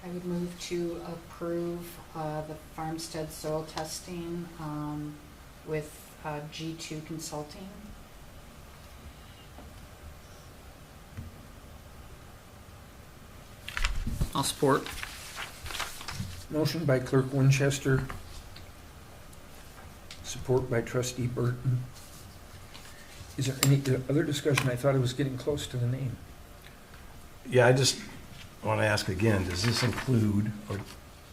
S3: I would move to approve the farmstead soil testing with G2 Consulting.
S5: I'll support.
S2: Motion by Clerk Winchester, support by Trustee Burton. Is there any other discussion? I thought I was getting close to the name.
S6: Yeah, I just want to ask again, does this include, or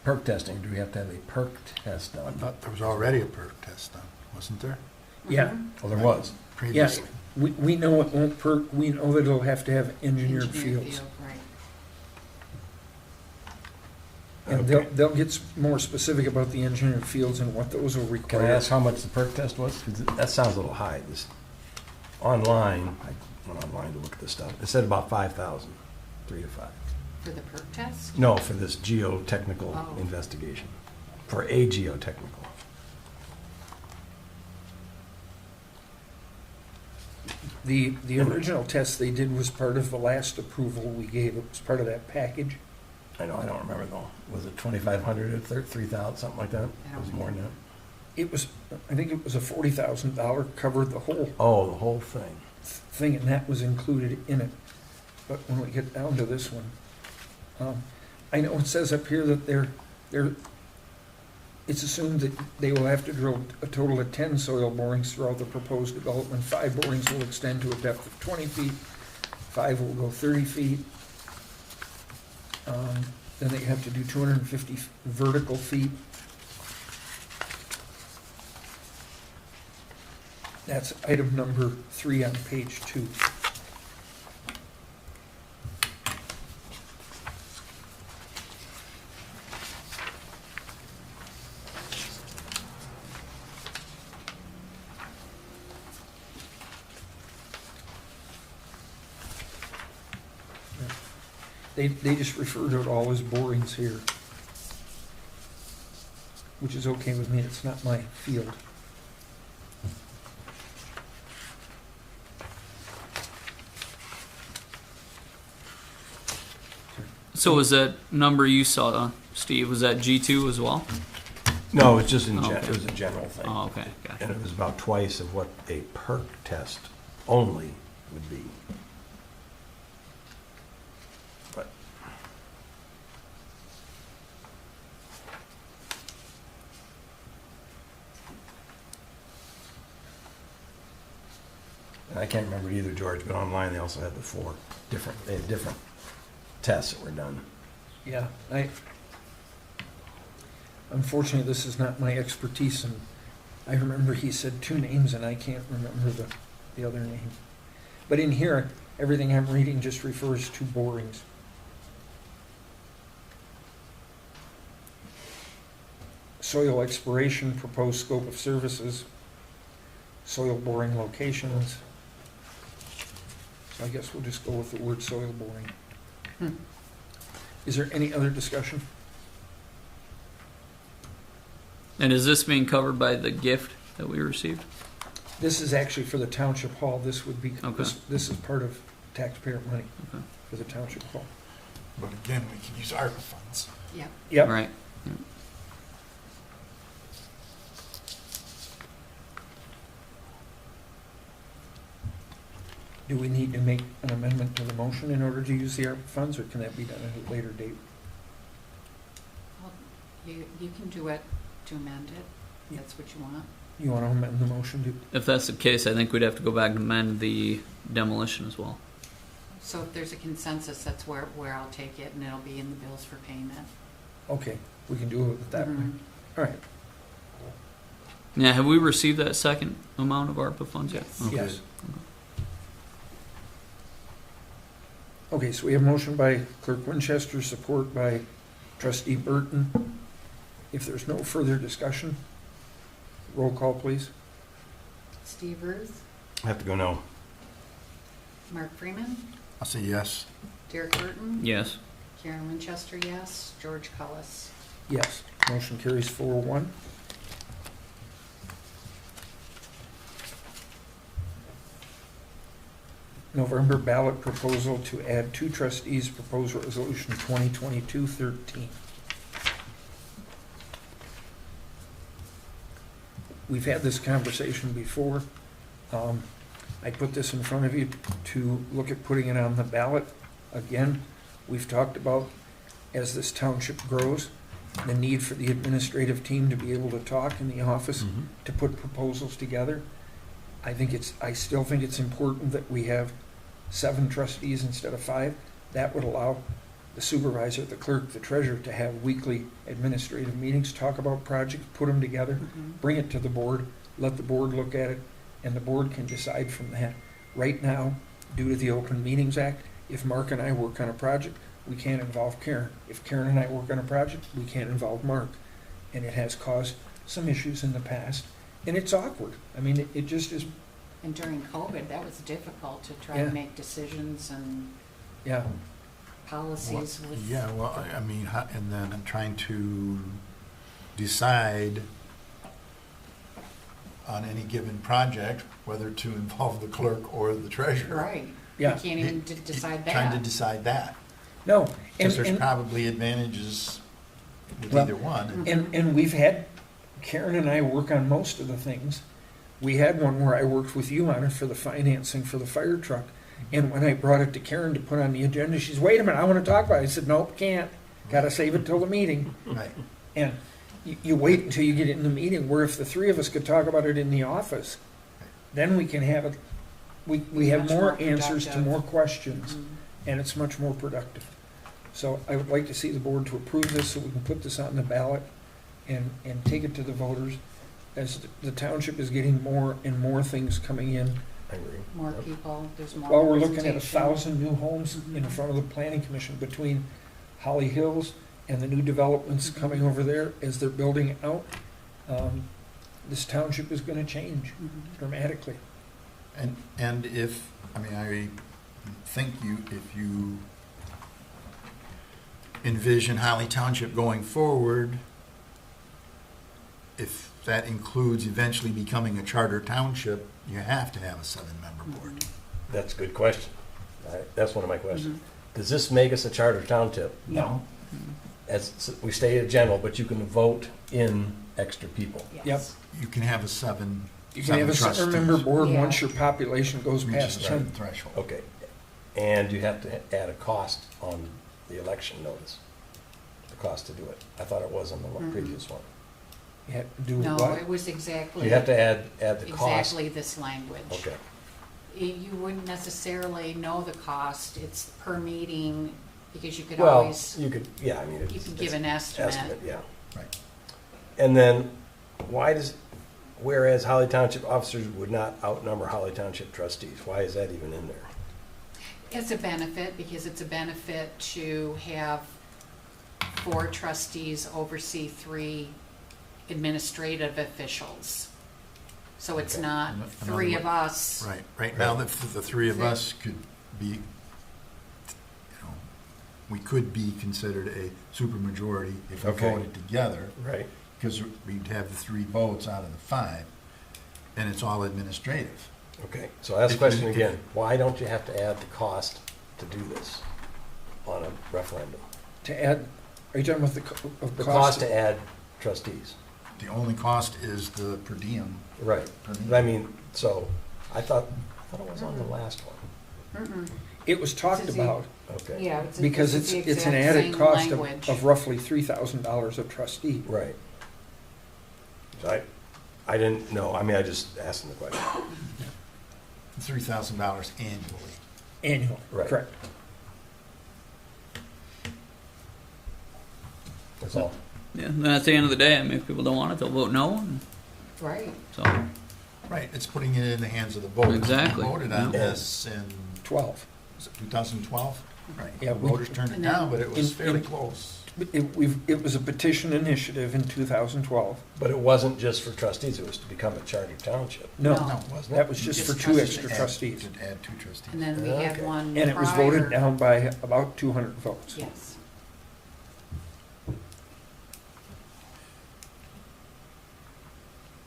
S6: perk testing, do we have to have a perk test
S1: I
S6: done?
S1: thought there was already a perk test done, wasn't there?
S2: Yeah.
S3: Mhm.
S6: Well, there was.
S1: Previously.
S2: We know it won't perk, we know that it'll have to have engineered fields.
S3: field, right.
S2: And
S6: Okay.
S2: they'll get more specific about the engineered fields and what those will
S6: Can
S2: require.
S6: I ask how much the perk test was? 'Cause that sounds a little high. This, online, I went online to look at this stuff. It said about 5,000, 3 to 5.
S3: For the perk test?
S6: No, for this geotechnical
S3: Oh.
S6: investigation, for a geotechnical.
S2: The original test they did was part of the last approval we gave. It was part of that package.
S6: I know, I don't remember though. Was it 2,500 or 3,000, something like that?
S3: I
S6: It
S3: don't
S6: was more than that.
S2: It was, I think it was a $40,000, covered the whole
S6: Oh, the whole thing.
S2: thing, and that was included in it. But when we get down to this one, I know it says up here that it's assumed that they will have to drill a total of 10 soil borings throughout the proposed development. 5 borings will extend to a depth of 20 feet, 5 will go 30 feet. Then they have to do 250 vertical feet. That's item number 3 on page 2. They just refer to it all as borings here, which is okay with me. It's not my field.
S5: So was that number you saw, Steve, was that G2 as well?
S6: No, it's just
S5: Oh,
S6: it
S5: okay.
S6: was a general thing.
S5: Oh, okay, gotcha.
S6: And it was about twice of what a perk test only would be. But and I can't remember either, George, but online they also had they had different tests that were done.
S2: Yeah, unfortunately, this is not my expertise, and I remember he said 2 names, and I can't remember the other name. But in here, Everything I'm reading just refers to borings. Soil exploration, proposed scope of services, soil boring locations. So I guess we'll just go with the word soil boring.
S3: Hmm.
S2: Is there any other discussion?
S5: And is this being covered by the gift that we received?
S2: This is actually for the township hall. This would be,
S5: Okay.
S2: this is part of taxpayer money
S5: Okay.
S2: for the township hall.
S1: But again, we can use ARPA funds.
S3: Yeah.
S2: Yep.
S5: Right.
S2: Do we need to make an amendment to the motion in order to use the ARPA funds, or can that be done at a later date?
S3: Well, you can do it to amend it, if that's what you want.
S2: You want to amend the motion to,
S5: If that's the case, I think we'd have to go back and amend the demolition as well.
S3: So if there's a consensus, that's where I'll take it, and it'll be in the bills for payment.
S2: okay, we can do it with that way.
S3: Mhm.
S2: All right,
S5: Yeah, have we received that second amount of ARPA funds yet?
S3: Yes.
S5: Okay.
S2: yes. Okay, so we have motion by Clerk Winchester, support by Trustee Burton. If there's no further discussion, roll call, please.
S3: Steve Ruth,
S6: I have to go no.
S3: Mark Freeman,
S1: I'll say yes.
S3: Derek Burton.
S5: Yes.
S3: Karen Winchester, yes. George Cullis.
S2: Yes, motion carries 4-1. November ballot proposal to add 2 trustees, proposed resolution 2022-13. We've had this conversation before. I put this in front of you to look at putting it on the ballot. Again, we've talked about, as this township grows, the need for the administrative team to be able to talk in the office, to put proposals together. I still think it's important that we have 7 trustees instead of 5. That would allow the supervisor, the clerk, the treasurer to have weekly administrative meetings, talk about projects, put them together, bring it to the board, let the board look at it, and the board can decide from that. Right now, due to the Open Meetings Act, if Mark and I work on a project, we can't involve Karen. If Karen and I work on a project, we can't involve Mark. And it has caused some issues in the past, and it's awkward. I mean, it just is,
S3: And during COVID, that was difficult to try
S2: Yeah.
S3: to make decisions and
S2: yeah.
S3: policies with.
S1: Yeah, well, I mean, and then I'm trying to decide on any given project whether to involve the clerk or the treasurer.
S3: Right.
S2: Yeah.
S3: You can't even decide that.
S1: Trying to decide that,
S2: No, and,
S1: because there's
S2: and,
S1: probably advantages with
S2: Well,
S1: either one.
S2: and we've had, Karen and I work on most of the things. We had one where I worked with you on it for the financing for the fire truck. And when I brought it to Karen to put on the agenda, she says, wait a minute, I want to talk about it. I said, nope, can't. Gotta save it till the meeting.
S1: Right.
S2: And you wait until you get it in the meeting, where if the 3 of us could talk about it in the office, then we can have it, we have
S3: Much
S2: more
S3: more
S2: answers to
S3: productive.
S2: more questions,
S3: Mhm.
S2: and it's much more productive. So I would like to see the board to approve this, so we can put this on the ballot and take it to the voters. As the township is getting more and more things coming in.
S6: I agree.
S3: More people, there's more.
S2: Well, we're looking at
S3: representation.
S2: 1,000 new homes in
S3: Mhm.
S2: front of the planning commission between Holly Hills and the new developments coming over there as they're building out. This township is gonna change
S3: Mhm.
S2: dramatically.
S1: And if, I mean, I think if you envision Holly Township going forward, if that includes eventually becoming a charter township, you have to have a 7-member board.
S6: That's a good question. That's one of my questions.
S3: Mhm.
S6: Does this make us a charter township?
S2: No.
S6: As we stay at general, but you can vote in extra people.
S3: Yes.
S1: You can have a 7.
S2: You can have a
S1: 7
S2: 7-member board
S3: Yeah.
S2: once your population goes past
S1: Reaches a
S2: 10.
S1: certain threshold.
S6: Okay. And you have to add a cost on the election notice, the cost to do it. I thought it was on the
S3: Mhm.
S6: previous one.
S2: You have to do
S3: No,
S2: what?
S3: it was exactly.
S6: You have to add the cost.
S3: Exactly this language.
S6: Okay.
S3: You wouldn't necessarily know the cost, it's per meeting, because you could
S6: Well,
S3: always,
S6: you could, yeah, I mean,
S3: you
S6: it's.
S3: can give
S6: it's
S3: an estimate.
S6: yeah.
S1: Right.
S6: And then, why does, whereas Holly Township officers would not outnumber Holly Township trustees, why is that even in there?
S3: It's a benefit, because it's a benefit to have 4 trustees oversee 3 administrative officials. So it's not
S1: Another
S3: 3 of
S1: way.
S3: us.
S1: Right now, the 3 of us could be, we could be considered a supermajority if we
S6: Okay.
S1: voted together,
S6: Right.
S1: because we'd have the 3 votes out of the 5, and it's all administrative.
S6: Okay, so ask the
S1: If
S6: question
S1: you-
S6: again. Why don't you have to add the cost to do this on a referendum?
S2: To add, are you talking about of
S6: The cost to add trustees.
S1: The only cost is the per diem.
S6: Right. But I mean, so I thought it was on the last one.
S3: Mm-mm.
S2: It was talked
S3: This is the-
S2: about,
S6: Okay.
S3: Yeah, it's,
S2: because
S3: this is the
S2: it's an
S3: exact
S2: added
S3: same
S2: cost
S3: language.
S2: of roughly $3,000 a trustee.
S6: Right. So I didn't know. I mean, I just asked him the question.
S1: $3,000 annually.
S2: Annual,
S6: Right.
S2: correct.
S6: That's all.
S5: Yeah, then at the end of the day, I mean, if people don't want it, they'll vote no. And
S3: Right.
S5: so,
S1: Right, it's putting it in the hands of the voters.
S5: Exactly.
S1: We voted on
S6: Yeah.
S1: this in,
S2: 12.
S1: was it 2012? Right.
S2: Yeah,
S1: The voters turned it
S3: And then-
S1: down, but it was
S2: In-
S1: fairly
S2: in-
S1: close.
S2: It was a petition initiative in 2012.
S6: But it wasn't just for trustees. It was to become a charter township.
S2: No,
S3: No.
S1: No, it wasn't.
S2: that was just
S3: Just
S2: for 2
S3: trustees.
S2: extra
S1: To add-
S2: trustees.
S1: To add 2 trustees.
S3: And then we had
S6: Okay.
S3: one
S2: And it was voted
S3: prior.
S2: down by about 200 votes.
S3: Yes.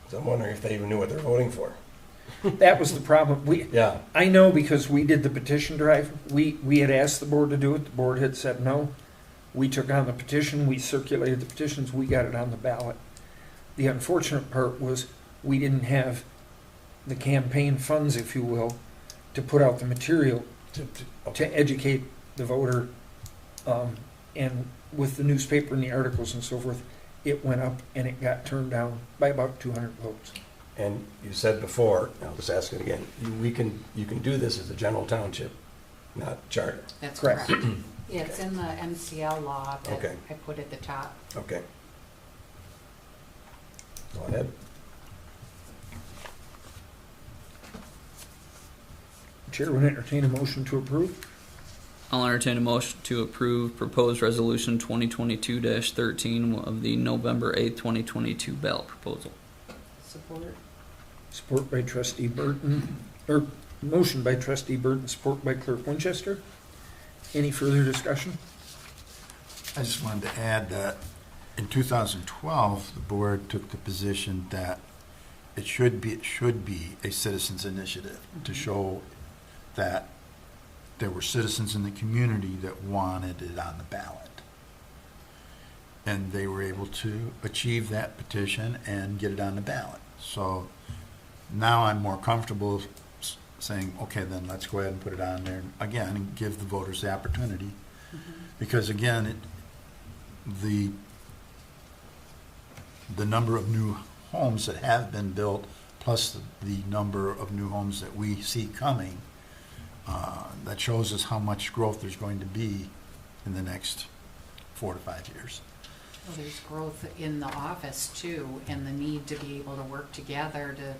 S6: So I'm wondering if they even knew what they're voting for.
S2: That was the problem.
S6: Yeah.
S2: I know, because we did the petition drive. We had asked the board to do it. The board had said no. We took on the petition, we circulated the petitions, we got it on the ballot. The unfortunate part was we didn't have the campaign funds, if you will, to put out the material to educate the voter. And with the newspaper and the articles and so forth, it went up and it got turned down by about 200 votes.
S6: And you said before, I'll just ask it again, you can do this as a general township, not charter.
S3: That's
S2: Correct.
S3: correct. Yeah, it's in the MCL law that
S6: Okay.
S3: I put at the top.
S6: Okay. Go ahead.
S2: Chair would entertain a motion to approve.
S5: I'll entertain a motion to approve proposed resolution 2022-13 of the November 8th, 2022 ballot proposal.
S3: Support.
S2: Support by trustee Burton, or motion by trustee Burton, support by clerk Winchester. Any further discussion?
S1: I just wanted to add that in 2012, the board took the position that it should be a citizens initiative to show that there were citizens in the community that wanted it on the ballot. And they were able to achieve that petition and get it on the ballot. So now I'm more comfortable saying, okay, then let's go ahead and put it on there again and give the voters the opportunity. Because again, the number of new homes that have been built, plus the number of new homes that we see coming, that shows us how much growth there's going to be in the next 4 to 5 years.
S3: Well, there's growth in the office too, and the need to be able to work together to,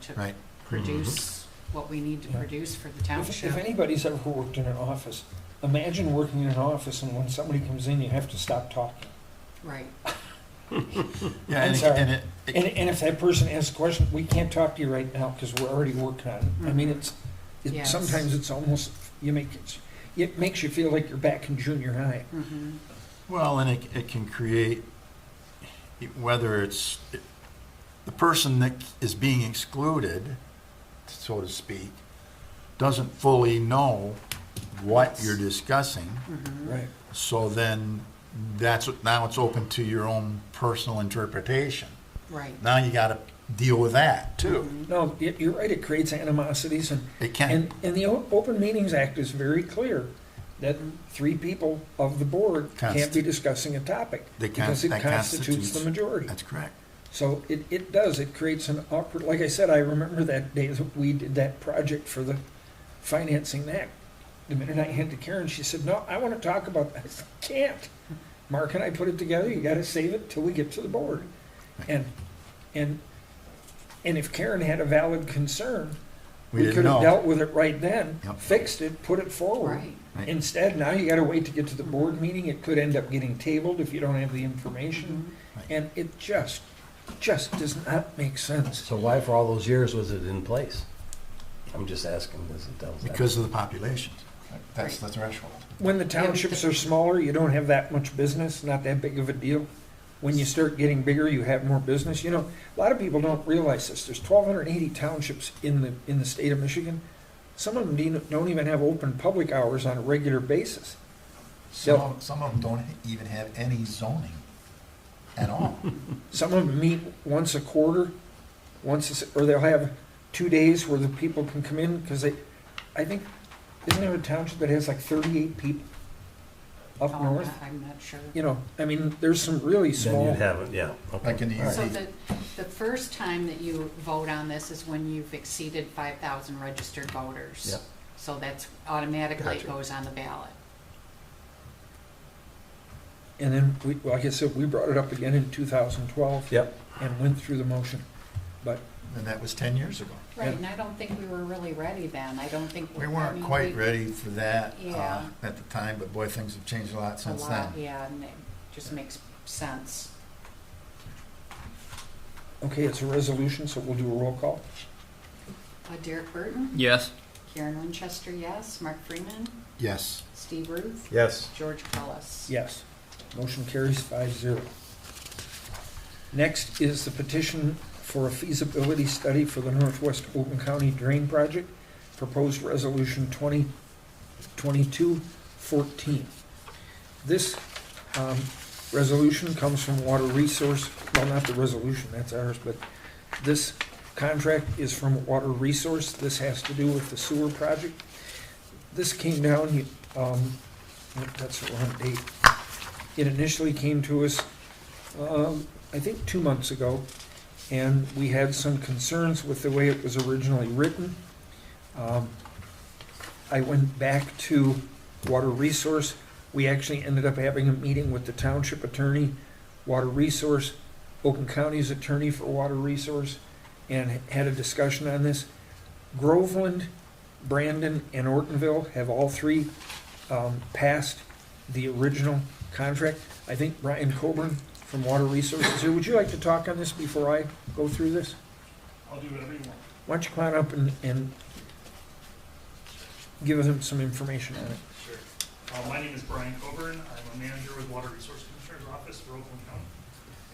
S3: to
S1: Right.
S3: produce what we need to
S2: Yeah.
S3: produce for the
S2: If
S3: township.
S2: anybody's ever worked in an office, imagine working in an office and when somebody comes in, you have to stop talking.
S3: Right.
S1: Yeah,
S2: I'm
S1: and
S2: sorry.
S1: and
S2: And if that person asks a question, we can't talk to you right now because we're already working on it. I mean,
S3: Yes.
S2: sometimes it's almost, it makes you feel like you're back in junior high.
S3: Mm-hmm.
S1: well, and it can create, whether it's the person that is being excluded, so to speak, doesn't fully know what you're discussing.
S3: Mm-hmm.
S2: Right.
S1: So then now it's open to your own personal interpretation.
S3: Right.
S1: Now you got to deal with that too.
S3: Mhm.
S2: No, you're right, it creates animosities
S1: It can.
S2: and the Open Meetings Act is very clear that 3 people of the board can't be discussing a topic
S1: They can't-
S2: because it
S1: that
S2: constitutes the majority.
S1: That's correct.
S2: So it does, it creates an awkward, like I said, I remember that day that we did that project for the financing that. The minute I handed to Karen, she said, no, I want to talk about that. I said, can't. Mark and I put it together, you got to save it till we get to the board. And if Karen had a valid concern,
S1: We
S2: We
S1: didn't
S2: could have
S1: know.
S2: dealt with it right then,
S1: Yep.
S2: fixed it, put it forward.
S3: Right.
S1: Right.
S2: Instead, now you gotta wait to get to the board meeting. It could end up getting tabled if you don't have the information.
S1: Right.
S2: And it just does not make sense.
S6: So why for all those years was it in place? I'm just asking, this is devil's advocate.
S1: Because of the population. That's the threshold.
S2: When the townships are smaller, you don't have that much business, not that big of a deal. When you start getting bigger, you have more business. You know, a lot of people don't realize this. There's 1,280 townships in the state of Michigan. Some of them don't even have open public hours on a regular basis.
S7: Some of them don't even have any zoning at all.
S2: Some of them meet once a quarter, or they'll have 2 days where the people can come in, because I think, isn't there a township that has like 38 people up
S3: Oh,
S2: north?
S3: I'm not sure.
S2: You know, I mean, there's some really
S6: Then
S2: small.
S6: you'd have it, yeah. okay.
S7: Like in the
S6: All right.
S3: So the first time that you vote on this is when you've exceeded 5,000 registered voters.
S6: Yep.
S3: So that's automatically
S6: Gotcha.
S3: goes on the ballot.
S2: And then, like I said, we brought it up again in 2012
S6: Yep,
S2: and went through the motion. But
S7: And that was 10 years ago.
S3: Right, and I don't think we were really ready then. I don't think.
S1: We
S3: I
S1: weren't
S3: mean,
S1: quite
S3: we-
S1: ready for that
S3: Yeah.
S1: at the time, but boy, things have changed a lot
S3: A
S1: since
S3: lot,
S1: then.
S3: yeah, and it just makes sense.
S2: okay, it's a resolution, so we'll do a roll call.
S3: Derek Burton,
S5: Yes.
S3: Karen Winchester, yes. Mark Freeman,
S1: Yes.
S3: Steve Ruth,
S6: yes.
S3: George Cullis.
S2: Yes. Motion carries 5-0. Next is the petition for a feasibility study for the Northwest Oakland County Drain Project, proposed resolution 2022-14. This resolution comes from Water Resource, well, not the resolution, that's ours, but this contract is from Water Resource. This has to do with the sewer project. This came down, that's the wrong date. It initially came to us, I think 2 months ago, and we had some concerns with the way it was originally written. I went back to Water Resource. We actually ended up having a meeting with the Township attorney, Water Resource, Oakland County's attorney for Water Resource, and had a discussion on this. Groveland, Brandon, and Ortonville have all three passed the original contract. I think Brian Coburn from Water Resources here. Would you like to talk on this before I go through this?
S8: I'll do whatever you want.
S2: Why don't you come on up and give them some information on it?
S8: Sure. My name is Brian Coburn. I'm a manager with Water Resource Commissioner's Office for Oakland County.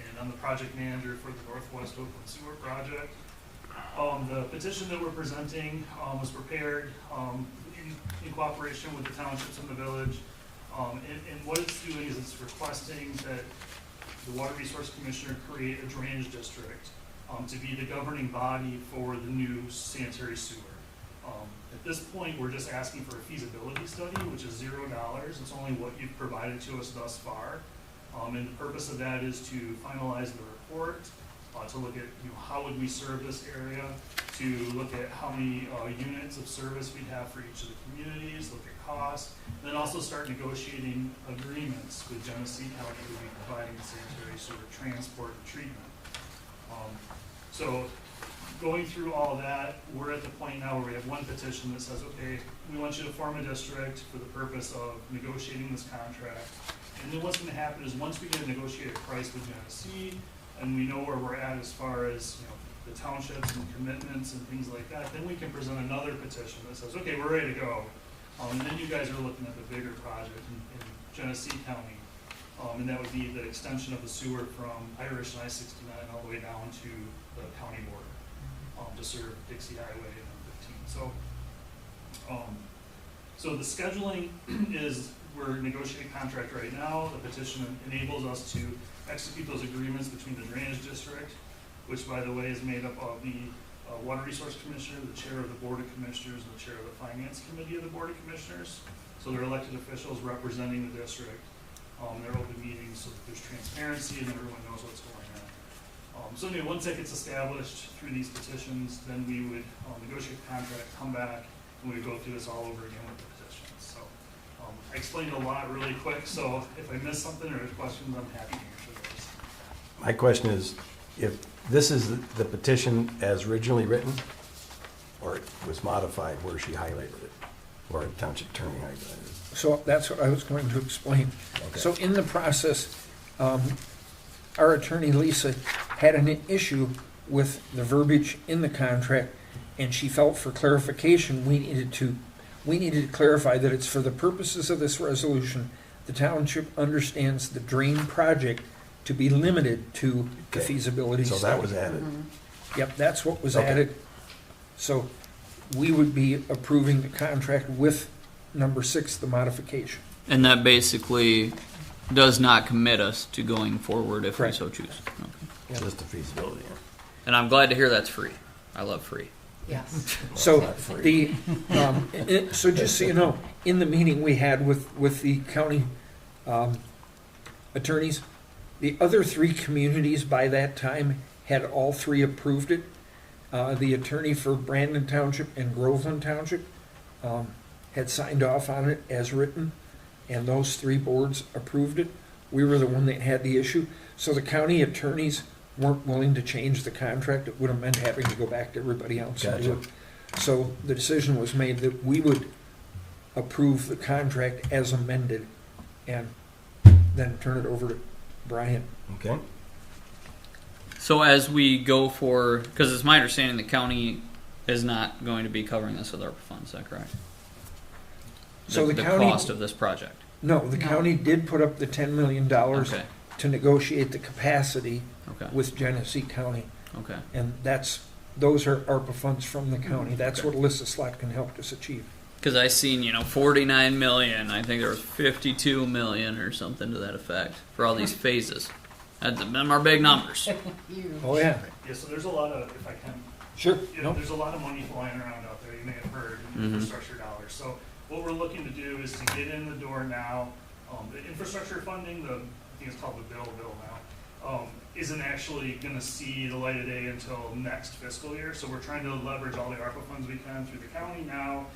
S8: And I'm the project manager for the Northwest Oakland Sewer Project. The petition that we're presenting was prepared in cooperation with the townships in the village. And what it's doing is it's requesting that the Water Resource Commissioner create a drainage district to be the governing body for the new sanitary sewer. At this point, we're just asking for a feasibility study, which is $0. It's only what you've provided to us thus far. And the purpose of that is to finalize the report, to look at how would we serve this area, to look at how many units of service we'd have for each of the communities, look at costs, and then also start negotiating agreements with Genesee County who will be providing sanitary sewer transport and treatment. So going through all that, we're at the point now where we have one petition that says, okay, we want you to form a district for the purpose of negotiating this contract. And then what's gonna happen is once we get a negotiated price with Genesee, and we know where we're at as far as, the townships and commitments and things like that, then we can present another petition that says, okay, we're ready to go. And then you guys are looking at the bigger project in Genesee County. And that would be the extension of the sewer from Irish and I-69 all the way down to the county border, to serve Dixie Highway and 15. So the scheduling is, we're negotiating a contract right now. The petition enables us to execute those agreements between the drainage district, which by the way is made up of the Water Resource Commissioner, the chair of the Board of Commissioners, and the chair of the Finance Committee of the Board of Commissioners. So they're elected officials representing the district. They're open meetings so that there's transparency and everyone knows what's going on. So anyway, once that gets established through these petitions, then we would negotiate the contract, come back, and we would go through this all over again with the petitions. So I explained a lot really quick, so if I missed something or there's questions, I'm happy to answer those.
S6: My question is, if this is the petition as originally written, or it was modified where she highlighted it, or the township attorney highlighted it.
S2: So that's what I was going to explain.
S6: Okay.
S2: So in the process, our attorney Lisa had an issue with the verbiage in the contract, and she felt for clarification, we needed to clarify that it's for the purposes of this resolution, the township understands the drain project to be limited to the
S6: Okay.
S2: feasibility
S6: So
S2: study.
S6: that was added.
S2: Yep, that's what was
S6: Okay.
S2: added. So we would be approving the contract with number 6, the modification.
S5: And that basically does not commit us to going forward if
S2: Correct.
S5: we so choose. Okay.
S2: Yeah.
S6: Just the feasibility.
S5: And I'm glad to hear that's free. I love free.
S3: Yes.
S2: So
S6: Not free.
S2: so just so you know, in the meeting we had with the county attorneys, the other 3 communities by that time had all 3 approved it. The attorney for Brandon Township and Groveland Township had signed off on it as written, and those 3 boards approved it. We were the one that had the issue. So the county attorneys weren't willing to change the contract. It would have meant having to go back to everybody else and do
S6: Gotcha.
S2: it. So the decision was made that we would approve the contract as amended and then turn it over to Brian.
S6: Okay.
S5: So as we go for, because it's my understanding the county is not going to be covering this with ARPA funds, is that correct?
S2: So the
S5: the
S2: county,
S5: cost of this project.
S2: no, the
S3: No.
S2: county did put up the $10 million
S5: Okay.
S2: to negotiate the capacity
S5: Okay.
S2: with Genesee County.
S5: Okay.
S2: And those are ARPA funds from the county. That's
S5: Okay.
S2: what Alyssa Slotkin helped us achieve.
S5: Because I seen 49 million. I think there was 52 million or something to that effect for all these phases. Them are big numbers.
S3: You.
S2: Oh, yeah.
S8: Yeah, so there's a lot of, if I can,
S2: Sure.
S8: there's a lot of money flying around out there, you may have heard, in
S5: Mhm.
S8: infrastructure dollars. So what we're looking to do is to get in the door now. The infrastructure funding, I think it's called the bill now, isn't actually gonna see the light of day until next fiscal year. So we're trying to leverage all the ARPA funds we can through the county now,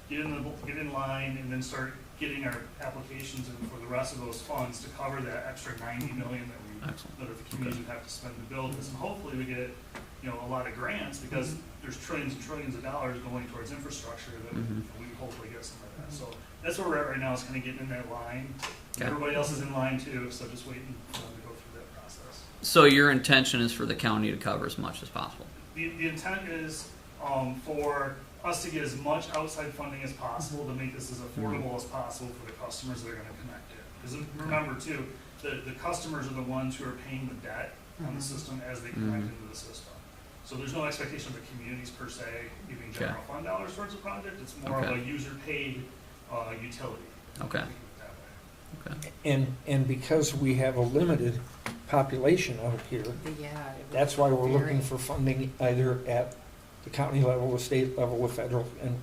S8: get in line, and then start getting our applications in for the rest of those funds to cover that extra 90 million
S5: Excellent.
S8: that the community would have to spend to build this. And hopefully we get, a lot of grants, because there's trillions and trillions of dollars going towards infrastructure that
S5: Mhm.
S8: we hopefully get some of that. So that's where we're at right now, is kind of getting in that line.
S5: Okay.
S8: Everybody else is in line too, so just waiting for them to go through that process.
S5: So your intention is for the county to cover as much as possible.
S8: The intent is for us to get as much outside funding as possible to make this as affordable as possible for the customers that are going to connect it. Because remember too, the customers are the ones who are paying the debt on the system as they connect
S5: Mhm.
S8: into the system. So there's no expectation of the communities per se giving general fund dollars towards the project. It's more of
S5: Okay.
S8: a user-paid utility.
S5: Okay.
S8: Think of it that way.
S5: Okay.
S2: And because we have a limited population out here,
S3: Yeah.
S2: that's why we're looking
S3: Very.
S2: for funding either at the county level, the state level, the federal, and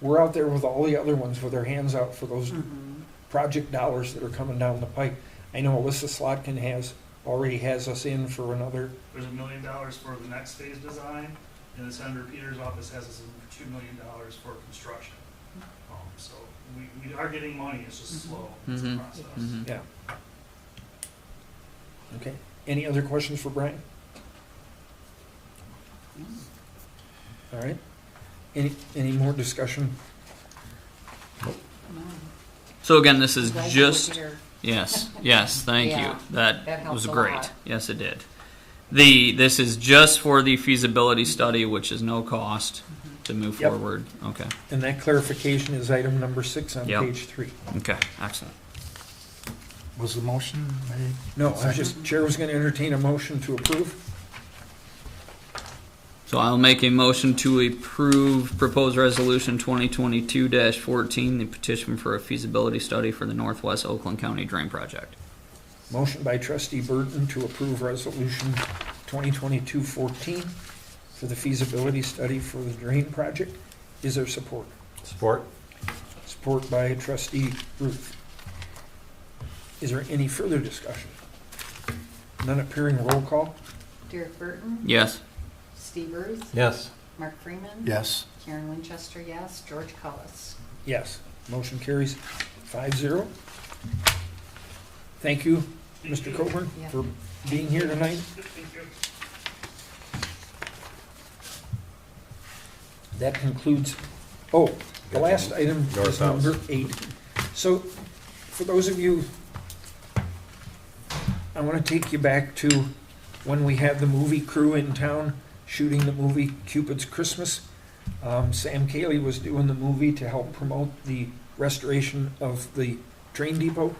S2: we're out there with all the other ones with our hands out for those
S3: Mhm.
S2: project dollars that are coming down the pike. I know Alyssa Slotkin already has us in for another,
S8: There's $1 million for the next phase design, and the Senator Peters' office has us in for $2 million for construction. So we are getting money, it's just slow, it's a
S5: Mhm.
S8: process.
S5: Mhm.
S2: yeah. Okay, any other questions for Brian? All right, any more discussion?
S3: No.
S5: So again, this is
S3: Glad you were
S5: just
S3: here.
S5: yes. Thank
S3: Yeah,
S5: you. That
S3: helped
S5: was
S3: a
S5: great.
S3: lot.
S5: Yes, it did. This is just for the feasibility study, which is no cost to move
S2: Yep.
S5: forward. Okay.
S2: And that clarification is item number 6 on
S5: Yep.
S2: page 3.
S5: Okay. Excellent.
S1: Was the motion made?
S2: No, Chair was gonna entertain a motion to approve.
S5: So I'll make a motion to approve proposed resolution 2022-14, the petition for a feasibility study for the Northwest Oakland County Drain Project.
S2: Motion by trustee Burton to approve resolution 2022-14 for the feasibility study for the drain project. Is there support?
S6: Support?
S2: Support by trustee Ruth. Is there any further discussion? None appearing, roll call?
S3: Derek Burton,
S5: Yes.
S3: Steve Ruth,
S6: Yes.
S3: Mark Freeman.
S1: Yes.
S3: Karen Winchester, yes. George Cullis.
S2: Yes. Motion carries 5-0. Thank you,
S8: Thank
S2: Mr.
S8: you.
S2: Coburn,
S3: Yeah.
S2: for being here tonight.
S8: Thank you.
S2: That concludes, oh, the last item
S6: North
S2: is
S6: House.
S2: number 8. So, for those of you, I want to take you back to when we had the movie crew in town shooting the movie Cupid's Christmas. Sam Cayley was doing the movie to help promote the restoration of the train depot.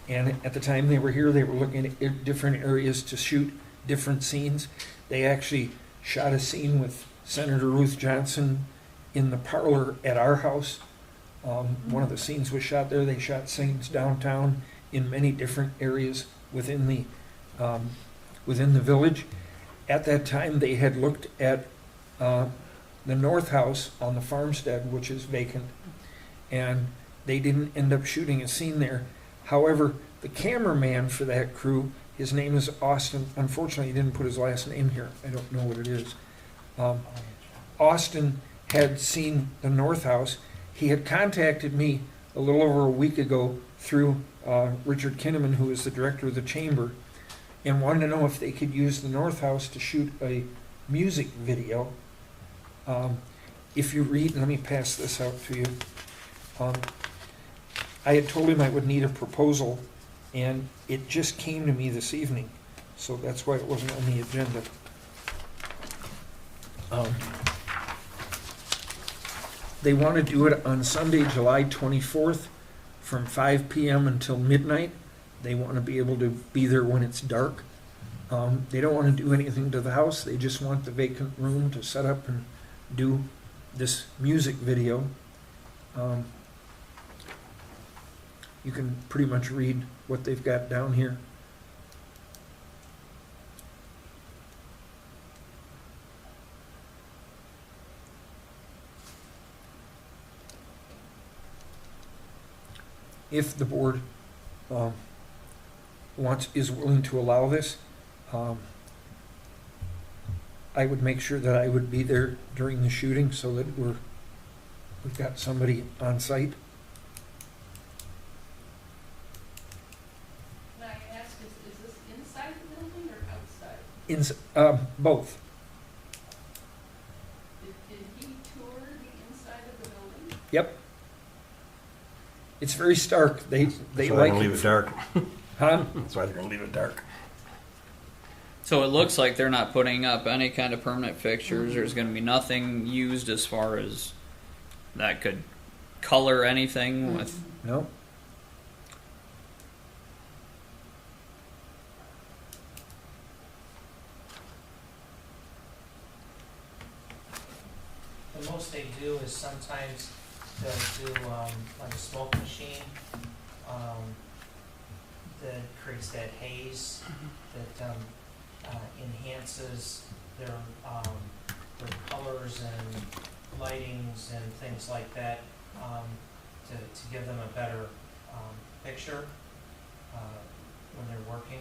S2: And at the time they were here, they were looking at different areas to shoot different scenes. They actually shot a scene with Senator Ruth Johnson in the parlor at our house. One of the scenes was shot there. They shot scenes downtown in many different areas within the village. At that time, they had looked at the north house on the farmstead, which is vacant, and they didn't end up shooting a scene there. However, the cameraman for that crew, his name is Austin. Unfortunately, he didn't put his last name here. I don't know what it is. Austin had seen the north house. He had contacted me a little over a week ago through Richard Kinnaman, who is the director of the chamber, and wanted to know if they could use the north house to shoot a music video. If you read, let me pass this out to you. I had told him I would need a proposal, and it just came to me this evening, so that's why it wasn't on the agenda. They want to do it on Sunday, July 24th, from 5 p.m. until midnight. They want to be able to be there when it's dark. They don't want to do anything to the house. They just want the vacant room to set up and do this music video. You can pretty much read what they've got down here. If the board is willing to allow this, I would make sure that I would be there during the shooting so that we've got somebody on site.
S9: Can I ask, is this inside the building or outside?
S2: Both.
S9: Did he tour the inside of the building?
S2: Yep. It's very stark. They
S6: So
S2: like
S6: they're gonna leave it dark.
S2: Huh?
S6: That's why they're gonna leave it dark.
S5: So it looks like they're not putting up any kind of permanent fixtures. There's going to be nothing used as far as that could color anything with.
S2: No.
S10: The most they do is sometimes they'll do like a smoke machine that creates that haze that enhances their colors and lightings and things like that to give them a better picture when they're working.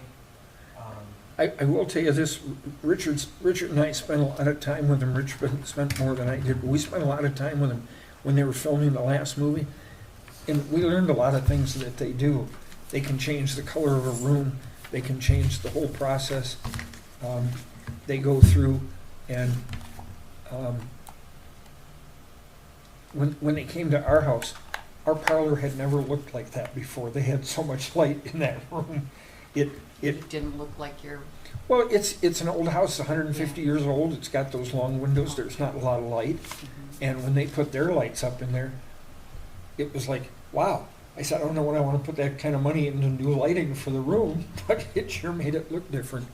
S2: I will tell you this, Richard and I spent a lot of time with him. Richard spent more than I did, but we spent a lot of time with him when they were filming the last movie. And we learned a lot of things that they do. They can change the color of a room. They can change the whole process. They go through and when they came to our house, our parlor had never looked like that before. They had so much light in that room.
S3: It didn't look like your,
S2: Well, it's an old house, 150 years old. It's got those long windows. There's not a lot of light. And when they put their lights up in there, it was like, wow. I said, I don't know what I want to put that kind of money into new lighting for the room, but it sure made it look different.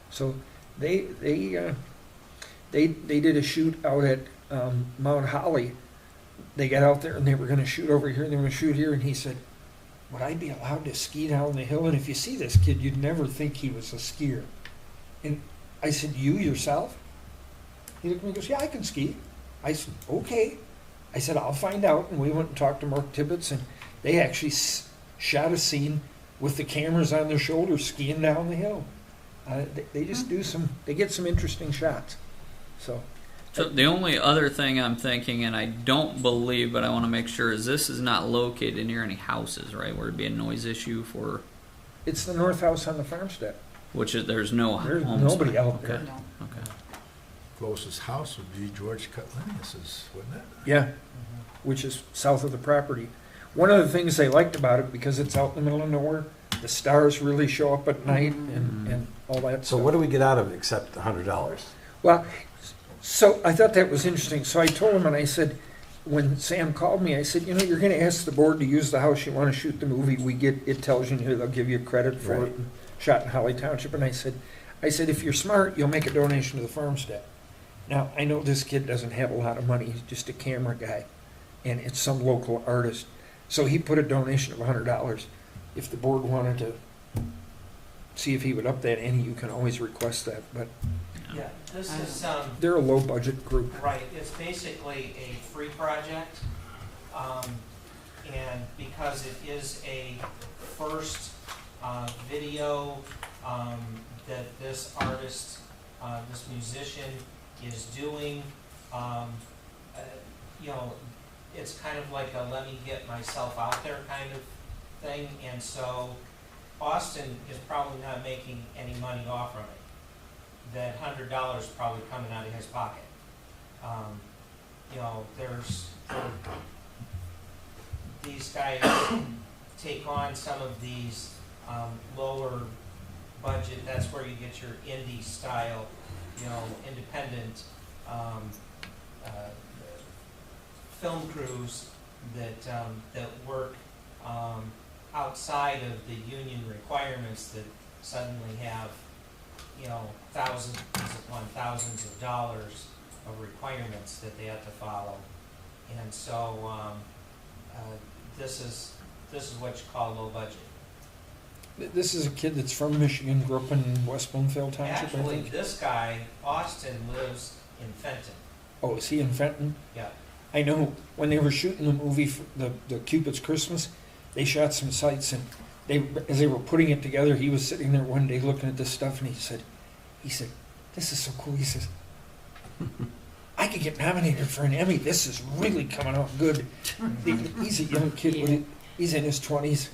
S2: So they did a shoot out at Mount Holly. They got out there and they were going to shoot over here and they were going to shoot here. And he said, would I be allowed to ski down the hill? And if you see this kid, you'd never think he was a skier. And I said, you yourself? He looked at me and goes, yeah, I can ski. I said, okay. I said, I'll find out. And we went and talked to Mark Tibbetts, and they actually shot a scene with the cameras on their shoulders skiing down the hill. They just do they get some interesting shots. So
S5: The only other thing I'm thinking, and I don't believe, but I want to make sure, is this is not located near any houses, right? Where it'd be a noise issue for,
S2: it's the north house on the farmstead.
S5: there's no
S2: There's
S5: homes.
S2: nobody out there.
S5: Okay. Okay.
S7: closest house would be George Cutlinius's, wouldn't it?
S2: Yeah, which is south of the property. One of the things they liked about it, because it's out in the middle of nowhere, the stars really show up at night and all that
S6: So
S2: stuff.
S6: what do we get out of it except $100?
S2: Well, so I thought that was interesting. So I told him, and I said, when Sam called me, I said, you know, you're going to ask the board to use the house you want to shoot the movie. It tells you here, they'll give you credit for
S6: Right.
S2: it, shot in Holly Township. And I said, if you're smart, you'll make a donation to the farmstead. Now, I know this kid doesn't have a lot of money. He's just a camera guy, and it's some local artist. So he put a donation of $100. If the board wanted to see if he would up that ante, you can always request that. But
S10: Yeah, this is,
S2: they're a low-budget group.
S10: right, it's basically a free project. And because it is a first video that this artist, this musician is doing, you know, it's kind of like a let me get myself out there kind of thing. And so Austin is probably not making any money off of it. That $100 probably coming out of his pocket. You know, these guys take on some of these lower budget. That's where you get your indie style, you know, independent film crews that work outside of the union requirements that suddenly have, you know, thousands upon thousands of dollars of requirements that they have to follow. And so this is what you call low budget.
S2: This is a kid that's from Michigan, grew up in West Bloomfield Township, I
S10: Actually,
S2: think.
S10: this guy, Austin, lives in Fenton.
S2: Oh, is he in Fenton?
S10: Yeah.
S2: I know when they were shooting the movie, for the Cupid's Christmas, they shot some sites, and as they were putting it together, he was sitting there one day looking at this stuff, and he said, this is so cool. He says, I could get nominated for an Emmy. This is really coming out good. He's a young kid. He's in his 20s,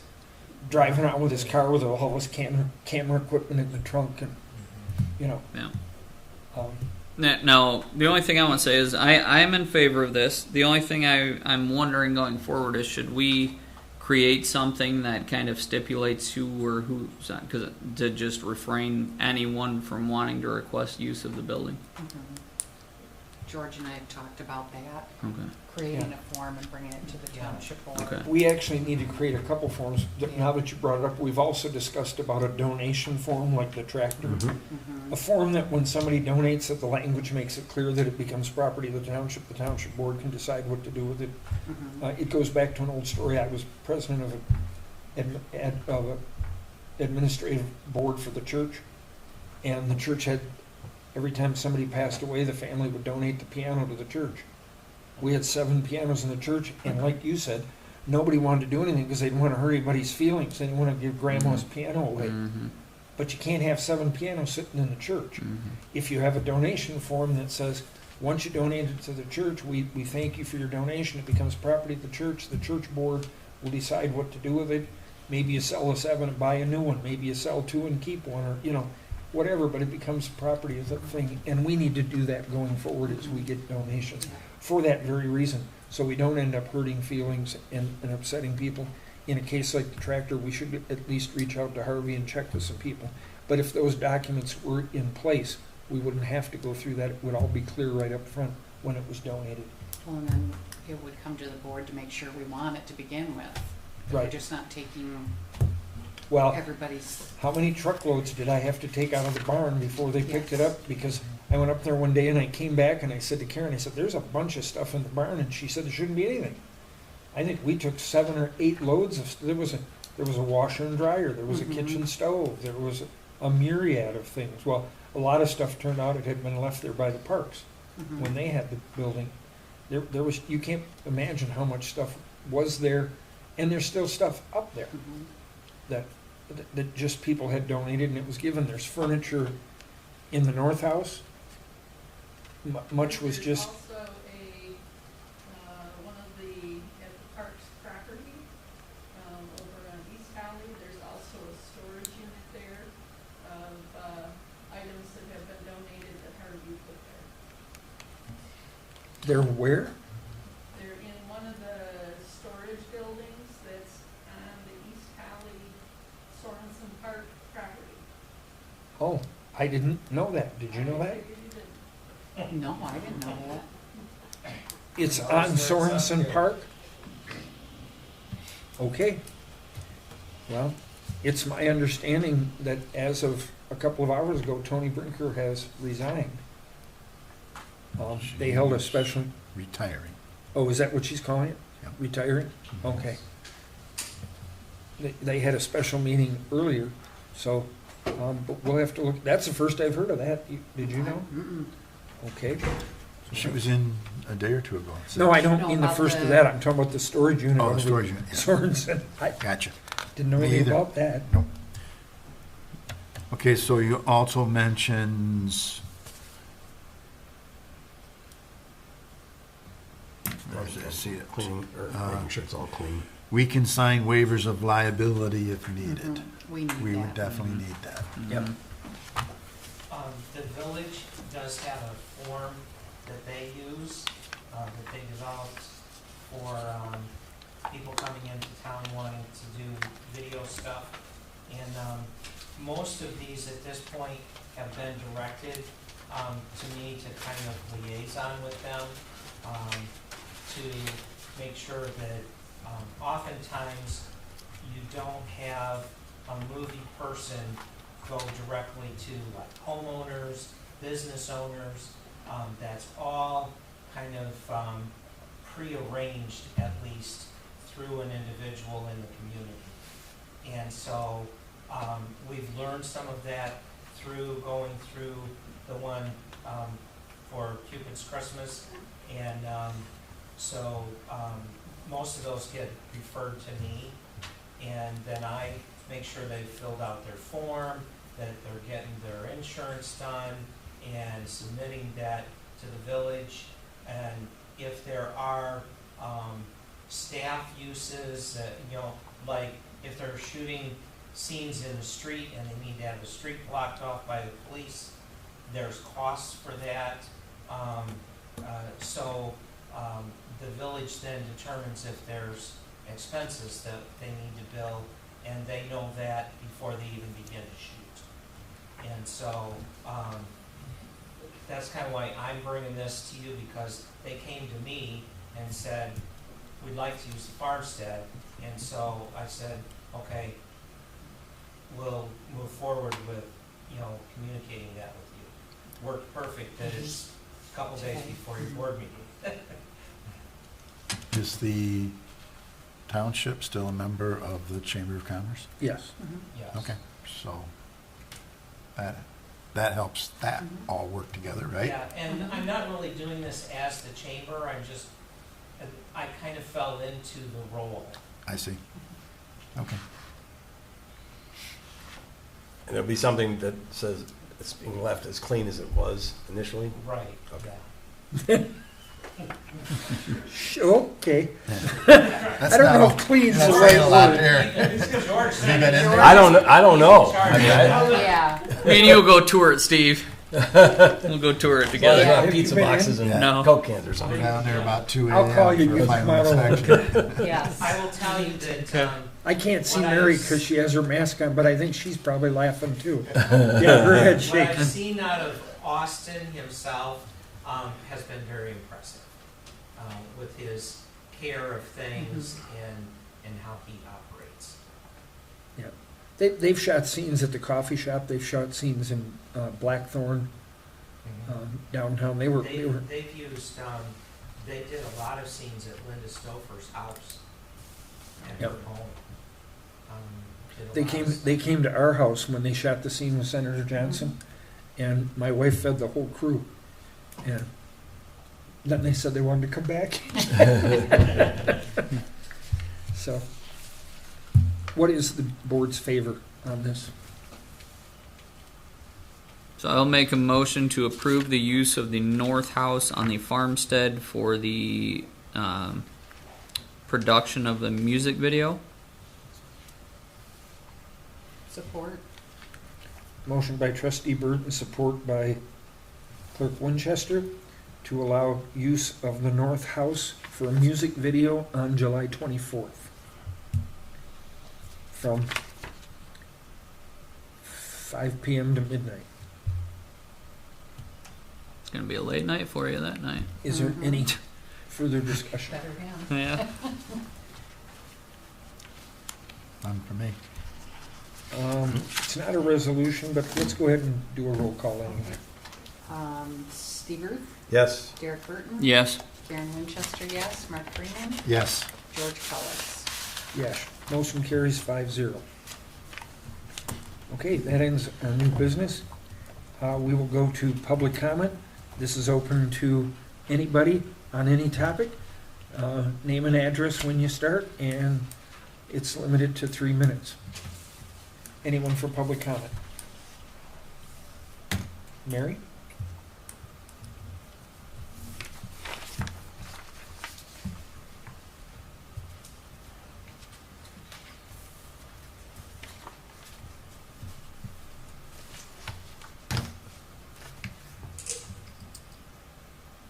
S2: driving out with his car with all his camera equipment in the trunk, and you know.
S5: Yeah.
S2: Um,
S5: No, the only thing I want to say is I'm in favor of this. The only thing I'm wondering going forward is should we create something that kind of stipulates who or who's not, because to just refrain anyone from wanting to request use of the building.
S3: George and I have talked about that,
S5: Okay.
S3: creating a form and bringing it to the township board.
S5: Okay.
S2: We actually need to create a couple forms. Now that you brought it up, we've also discussed about a donation form like the tractor.
S3: Mhm.
S2: A form that when somebody donates it, the language makes it clear that it becomes property of the township board can decide what to do with it.
S3: Mhm.
S2: It goes back to an old story. I was president of a administrative board for the church, and the church had, every time somebody passed away, the family would donate the piano to the church. We had 7 pianos in the church, and like you said, nobody wanted to do anything because they didn't want to hurt anybody's feelings. They didn't want to give grandma's piano away.
S5: Mm-hmm.
S2: But you can't have 7 pianos sitting in the church.
S5: Mm-hmm.
S2: If you have a donation form that says, once you donate it to the church, we thank you for your donation, it becomes property of the church board will decide what to do with it. Maybe you sell the 7 and buy a new one, maybe you sell 2 and keep one, or, you know, whatever, but it becomes property of the thing, and we need to do that going forward as we get donations, for that very reason, so we don't end up hurting feelings and upsetting people. In a case like the tractor, we should at least reach out to Harvey and check with some people. But if those documents were in place, we wouldn't have to go through that. It would all be clear right up front when it was donated.
S3: Well, and then it would come to the board to make sure we want it to begin with. We're
S2: Right.
S3: just not taking
S2: Well,
S3: everybody's,
S2: how many truckloads did I have to take out of the barn before they picked it up? Because I went up there one day and I came back and I said to Karen, I said, there's a bunch of stuff in the barn, and she said there shouldn't be anything. I think we took 7 or 8 loads of, there was a washer and dryer, there was a
S3: Mhm.
S2: kitchen stove, there was a myriad of things. Well, a lot of stuff turned out it had been left there by the parks
S3: mhm.
S2: when they had the building. There was, you can't imagine how much stuff was there, and there's still stuff up there
S3: Mhm.
S2: that just people had donated and it was given. There's furniture in the North House. Much was
S9: There's
S2: just,
S9: also one of the, at the park's property, over on East Valley, there's also a storage unit there of items that have been donated that Harvey put there.
S2: They're where?
S9: They're in one of the storage buildings that's on the East Valley Sorensen Park property.
S2: Oh, I didn't know that. Did you know that?
S9: I figured you didn't.
S3: No, I didn't know that.
S2: It's
S10: No,
S2: on
S10: it's where it's
S2: Sorensen
S10: up
S2: Park? Okay. Well, it's my understanding that as of a couple of hours ago, Tony Brinker has resigned. They held a special,
S1: Retiring.
S2: oh, is that what she's calling it?
S1: Yep.
S2: Retiring? Okay. They had a special meeting earlier, so, but we'll have to look, that's the first I've heard of that. Did you know?
S3: Mm-mm.
S2: Okay.
S1: She was in a day or two ago.
S2: No, I don't
S3: No,
S2: mean the
S3: about
S2: first of
S3: the-
S2: that. I'm talking about the storage unit.
S1: Oh, the
S2: over
S1: storage unit, yeah.
S2: Sorensen. I
S1: Gotcha.
S2: didn't know
S1: Me
S2: anything
S1: either.
S2: about that.
S1: Okay, so you also mentions, where's it? I see it.
S6: Clean, or making sure it's all clean.
S1: We can sign waivers of liability if needed.
S3: Mhm. We need that.
S1: We would definitely need that.
S2: Yep.
S10: The village does have a form that they use, that they developed for, people coming into town wanting to do video stuff. And, most of these at this point have been directed, to me to kind of liaison with them, to make sure that, oftentimes you don't have a movie person go directly to like homeowners, business owners. That's all kind of prearranged, at least, through an individual in the community. And so we've learned some of that through going through the one for Cupid's Christmas. And so most of those get referred to me. And then I make sure they've filled out their form, that they're getting their insurance done, and submitting that to the village. And if there are staff uses, like if they're shooting scenes in the street and they need to have the street blocked off by the police, there's costs for that. So the village then determines if there's expenses that they need to bill, and they know that before they even begin to shoot. And so that's kind of why I'm bringing this to you, because they came to me and said, we'd like to use the farmstead. And so I said, okay, we'll move forward with, communicating that with you. Worked perfect that it's a couple days before your board meeting.
S1: Is the township still a member of the Chamber of Commerce?
S2: Yes.
S3: Mhm.
S10: Yes.
S1: Okay, so that helps that all work together, right?
S10: Yeah, and I'm not really doing this as the chamber, I kind of fell into the role.
S1: I see. Okay.
S6: And it'll be something that says it's being left as clean as it was initially.
S10: Right.
S6: Okay.
S2: Okay.
S1: That's
S2: I don't
S1: not
S2: know
S1: a-
S2: if clean's the
S1: that's
S2: right
S1: not a lot
S2: word.
S1: there.
S10: George
S1: Have you been in there?
S6: I don't know. I mean,
S3: Yeah.
S5: Me and you will go tour it, Steve. We'll go tour it
S6: there's
S5: together.
S6: not
S2: Have
S6: pizza
S2: you been in?
S6: boxes and
S5: No.
S6: Coke cans or
S1: We're
S6: something.
S1: down there about 2
S2: I'll call you,
S1: a.m.
S2: you
S1: for
S2: can
S1: final
S2: smile.
S1: inspection.
S3: Yes.
S10: I will tell you that,
S2: I can't see
S10: What I
S2: Mary
S10: was-
S2: because she has her mask on, but I think she's probably laughing too. Yeah, her head
S10: what I've
S2: shaking.
S10: seen out of Austin himself, has been very impressive, with his care of things and how he operates.
S2: They've shot scenes at the coffee shop. They've shot scenes in Blackthorn downtown. They've
S10: used, they did a lot of scenes at Linda Stouffer's house and
S2: Yep.
S10: her home. Did a
S2: They
S10: lot
S2: came.
S10: of stuff.
S2: They came to our house when they shot the scene with Senator Johnson, and my wife fed the whole crew. And then they said they wanted to come back. So, what is the board's favor on this?
S5: So I'll make a motion to approve the use of the north house on the farmstead for the production of the music video.
S3: Support.
S2: Motion by Trustee Burton, support by Clerk Winchester, to allow use of the North House for a music video on July 24th from 5 p.m. to midnight.
S5: It's gonna be a late night for you that night.
S2: Is there any further discussion?
S3: Better him.
S5: Yeah.
S1: Fun for me.
S2: It's not a resolution, but let's go ahead and do a roll call anyway.
S3: Steve Ruth,
S6: Yes.
S3: Derek Burton.
S5: Yes.
S3: Karen Winchester, yes. Mark Freeman,
S1: Yes.
S3: George Cullis.
S2: Yes, motion carries 5-0. Okay, that ends our new business. We will go to public comment. This is open to anybody on any topic. Name and address when you start, and it's limited to 3 minutes. Anyone for public comment? Mary?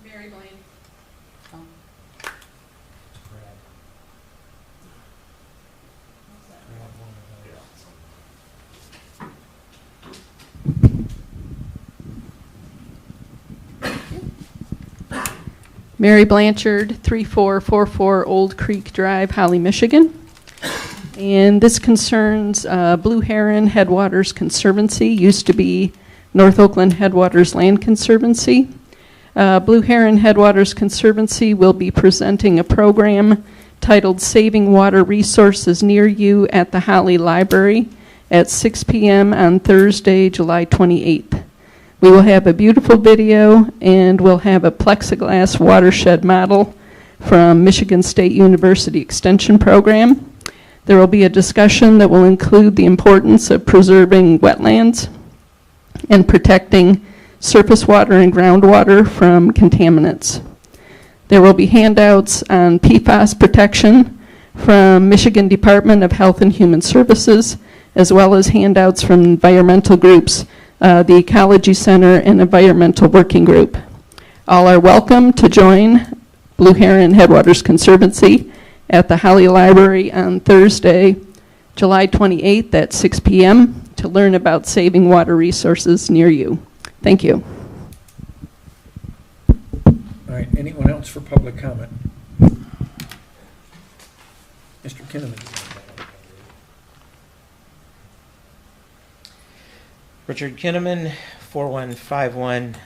S9: Mary Blaine.
S3: Oh.
S9: What's that?
S11: Mary Blanchard, 3444 Old Creek Drive, Holly, Michigan. And this concerns Blue Heron Headwaters Conservancy, used to be North Oakland Headwaters Land Conservancy. Blue Heron Headwaters Conservancy will be presenting a program titled Saving Water Resources Near You at the Holly Library at 6 p.m. on Thursday, July 28th. We will have a beautiful video, and we'll have a plexiglass watershed model from Michigan State University Extension Program. There will be a discussion that will include the importance of preserving wetlands and protecting surface water and groundwater from contaminants. There will be handouts on PFAS protection from Michigan Department of Health and Human Services, as well as handouts from environmental groups, the Ecology Center and Environmental Working Group. All are welcome to join Blue Heron Headwaters Conservancy at the Holly Library on Thursday, July 28th at 6 p.m. to learn about saving water resources near you. Thank you.
S2: All right, anyone else for public comment? Mr. Kinnaman.
S10: Richard Kinnaman, 4151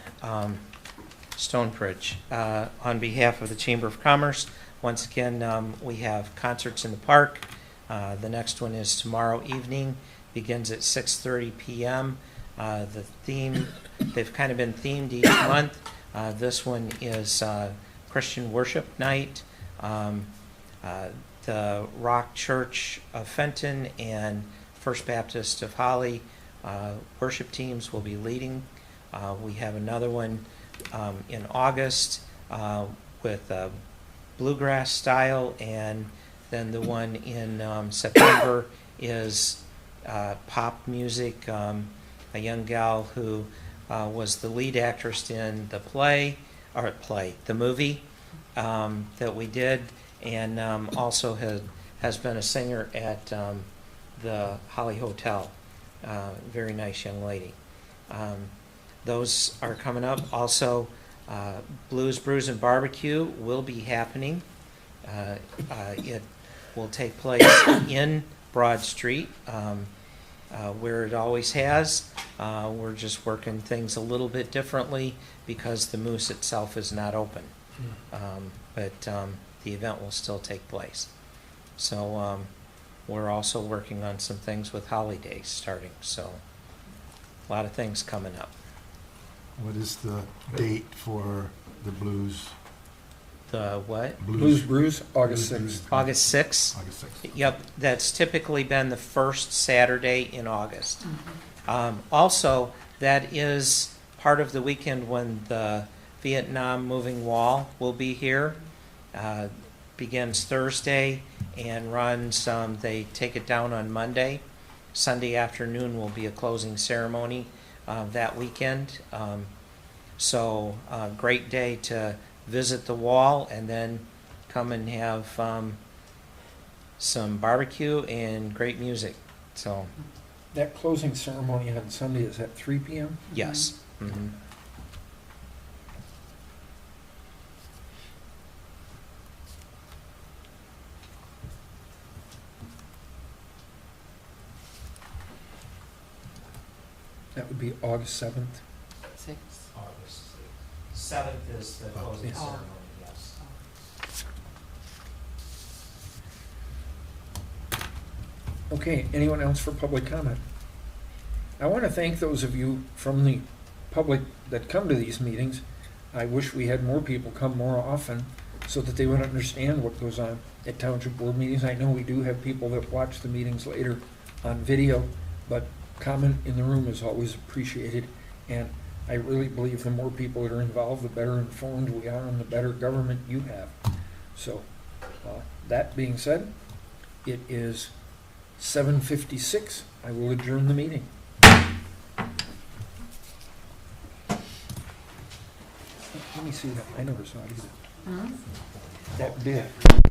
S10: Stonebridge. On behalf of the Chamber of Commerce, once again, we have concerts in the park. The next one is tomorrow evening, begins at 6:30 p.m. The theme, they've kind of been themed each month. This one is Christian Worship Night. The Rock Church of Fenton and First Baptist of Holly worship teams will be leading. We have another one in August with bluegrass style, and then the one in September is pop music. A young gal who was the lead actress in the the movie that we did, and also has been a singer at the Holly Hotel. Very nice young lady. Those are coming up. Also, Blues, Brews, and Barbecue will be happening. It will take place in Broad Street, where it always has. We're just working things a little bit differently because the Moose itself is not open. But the event will still take place. So we're also working on some things with holidays starting. So a lot of things coming up.
S1: What is the date for the Blues?
S10: The what?
S2: Blues Brews, August 6th.
S10: August 6th?
S1: August 6th.
S10: Yep, that's typically been the first Saturday in August. Also, that is part of the weekend when the Vietnam Moving Wall will be here. Begins Thursday and runs, they take it down on Monday. Sunday afternoon will be a closing ceremony that weekend. So, great day to visit the wall and then come and have some barbecue and great music. So,
S2: That closing ceremony on Sunday is at 3 p.m.?
S10: yes. Mhm.
S2: That would be August 7th.
S3: 6.
S10: August 7th is the closing
S2: yes.
S10: ceremony, yes.
S2: Okay, anyone else for public comment? I want to thank those of you from the public that come to these meetings. I wish we had more people come more often so that they would understand what goes on at township board meetings. I know we do have people that watch the meetings later on video, but comment in the room is always appreciated. And I really believe the more people that are involved, the better informed we are and the better government you have. So, that being said, it is 7:56. I will adjourn the meeting. Let me see that. I never saw it either.
S3: Hmm?
S2: That bid.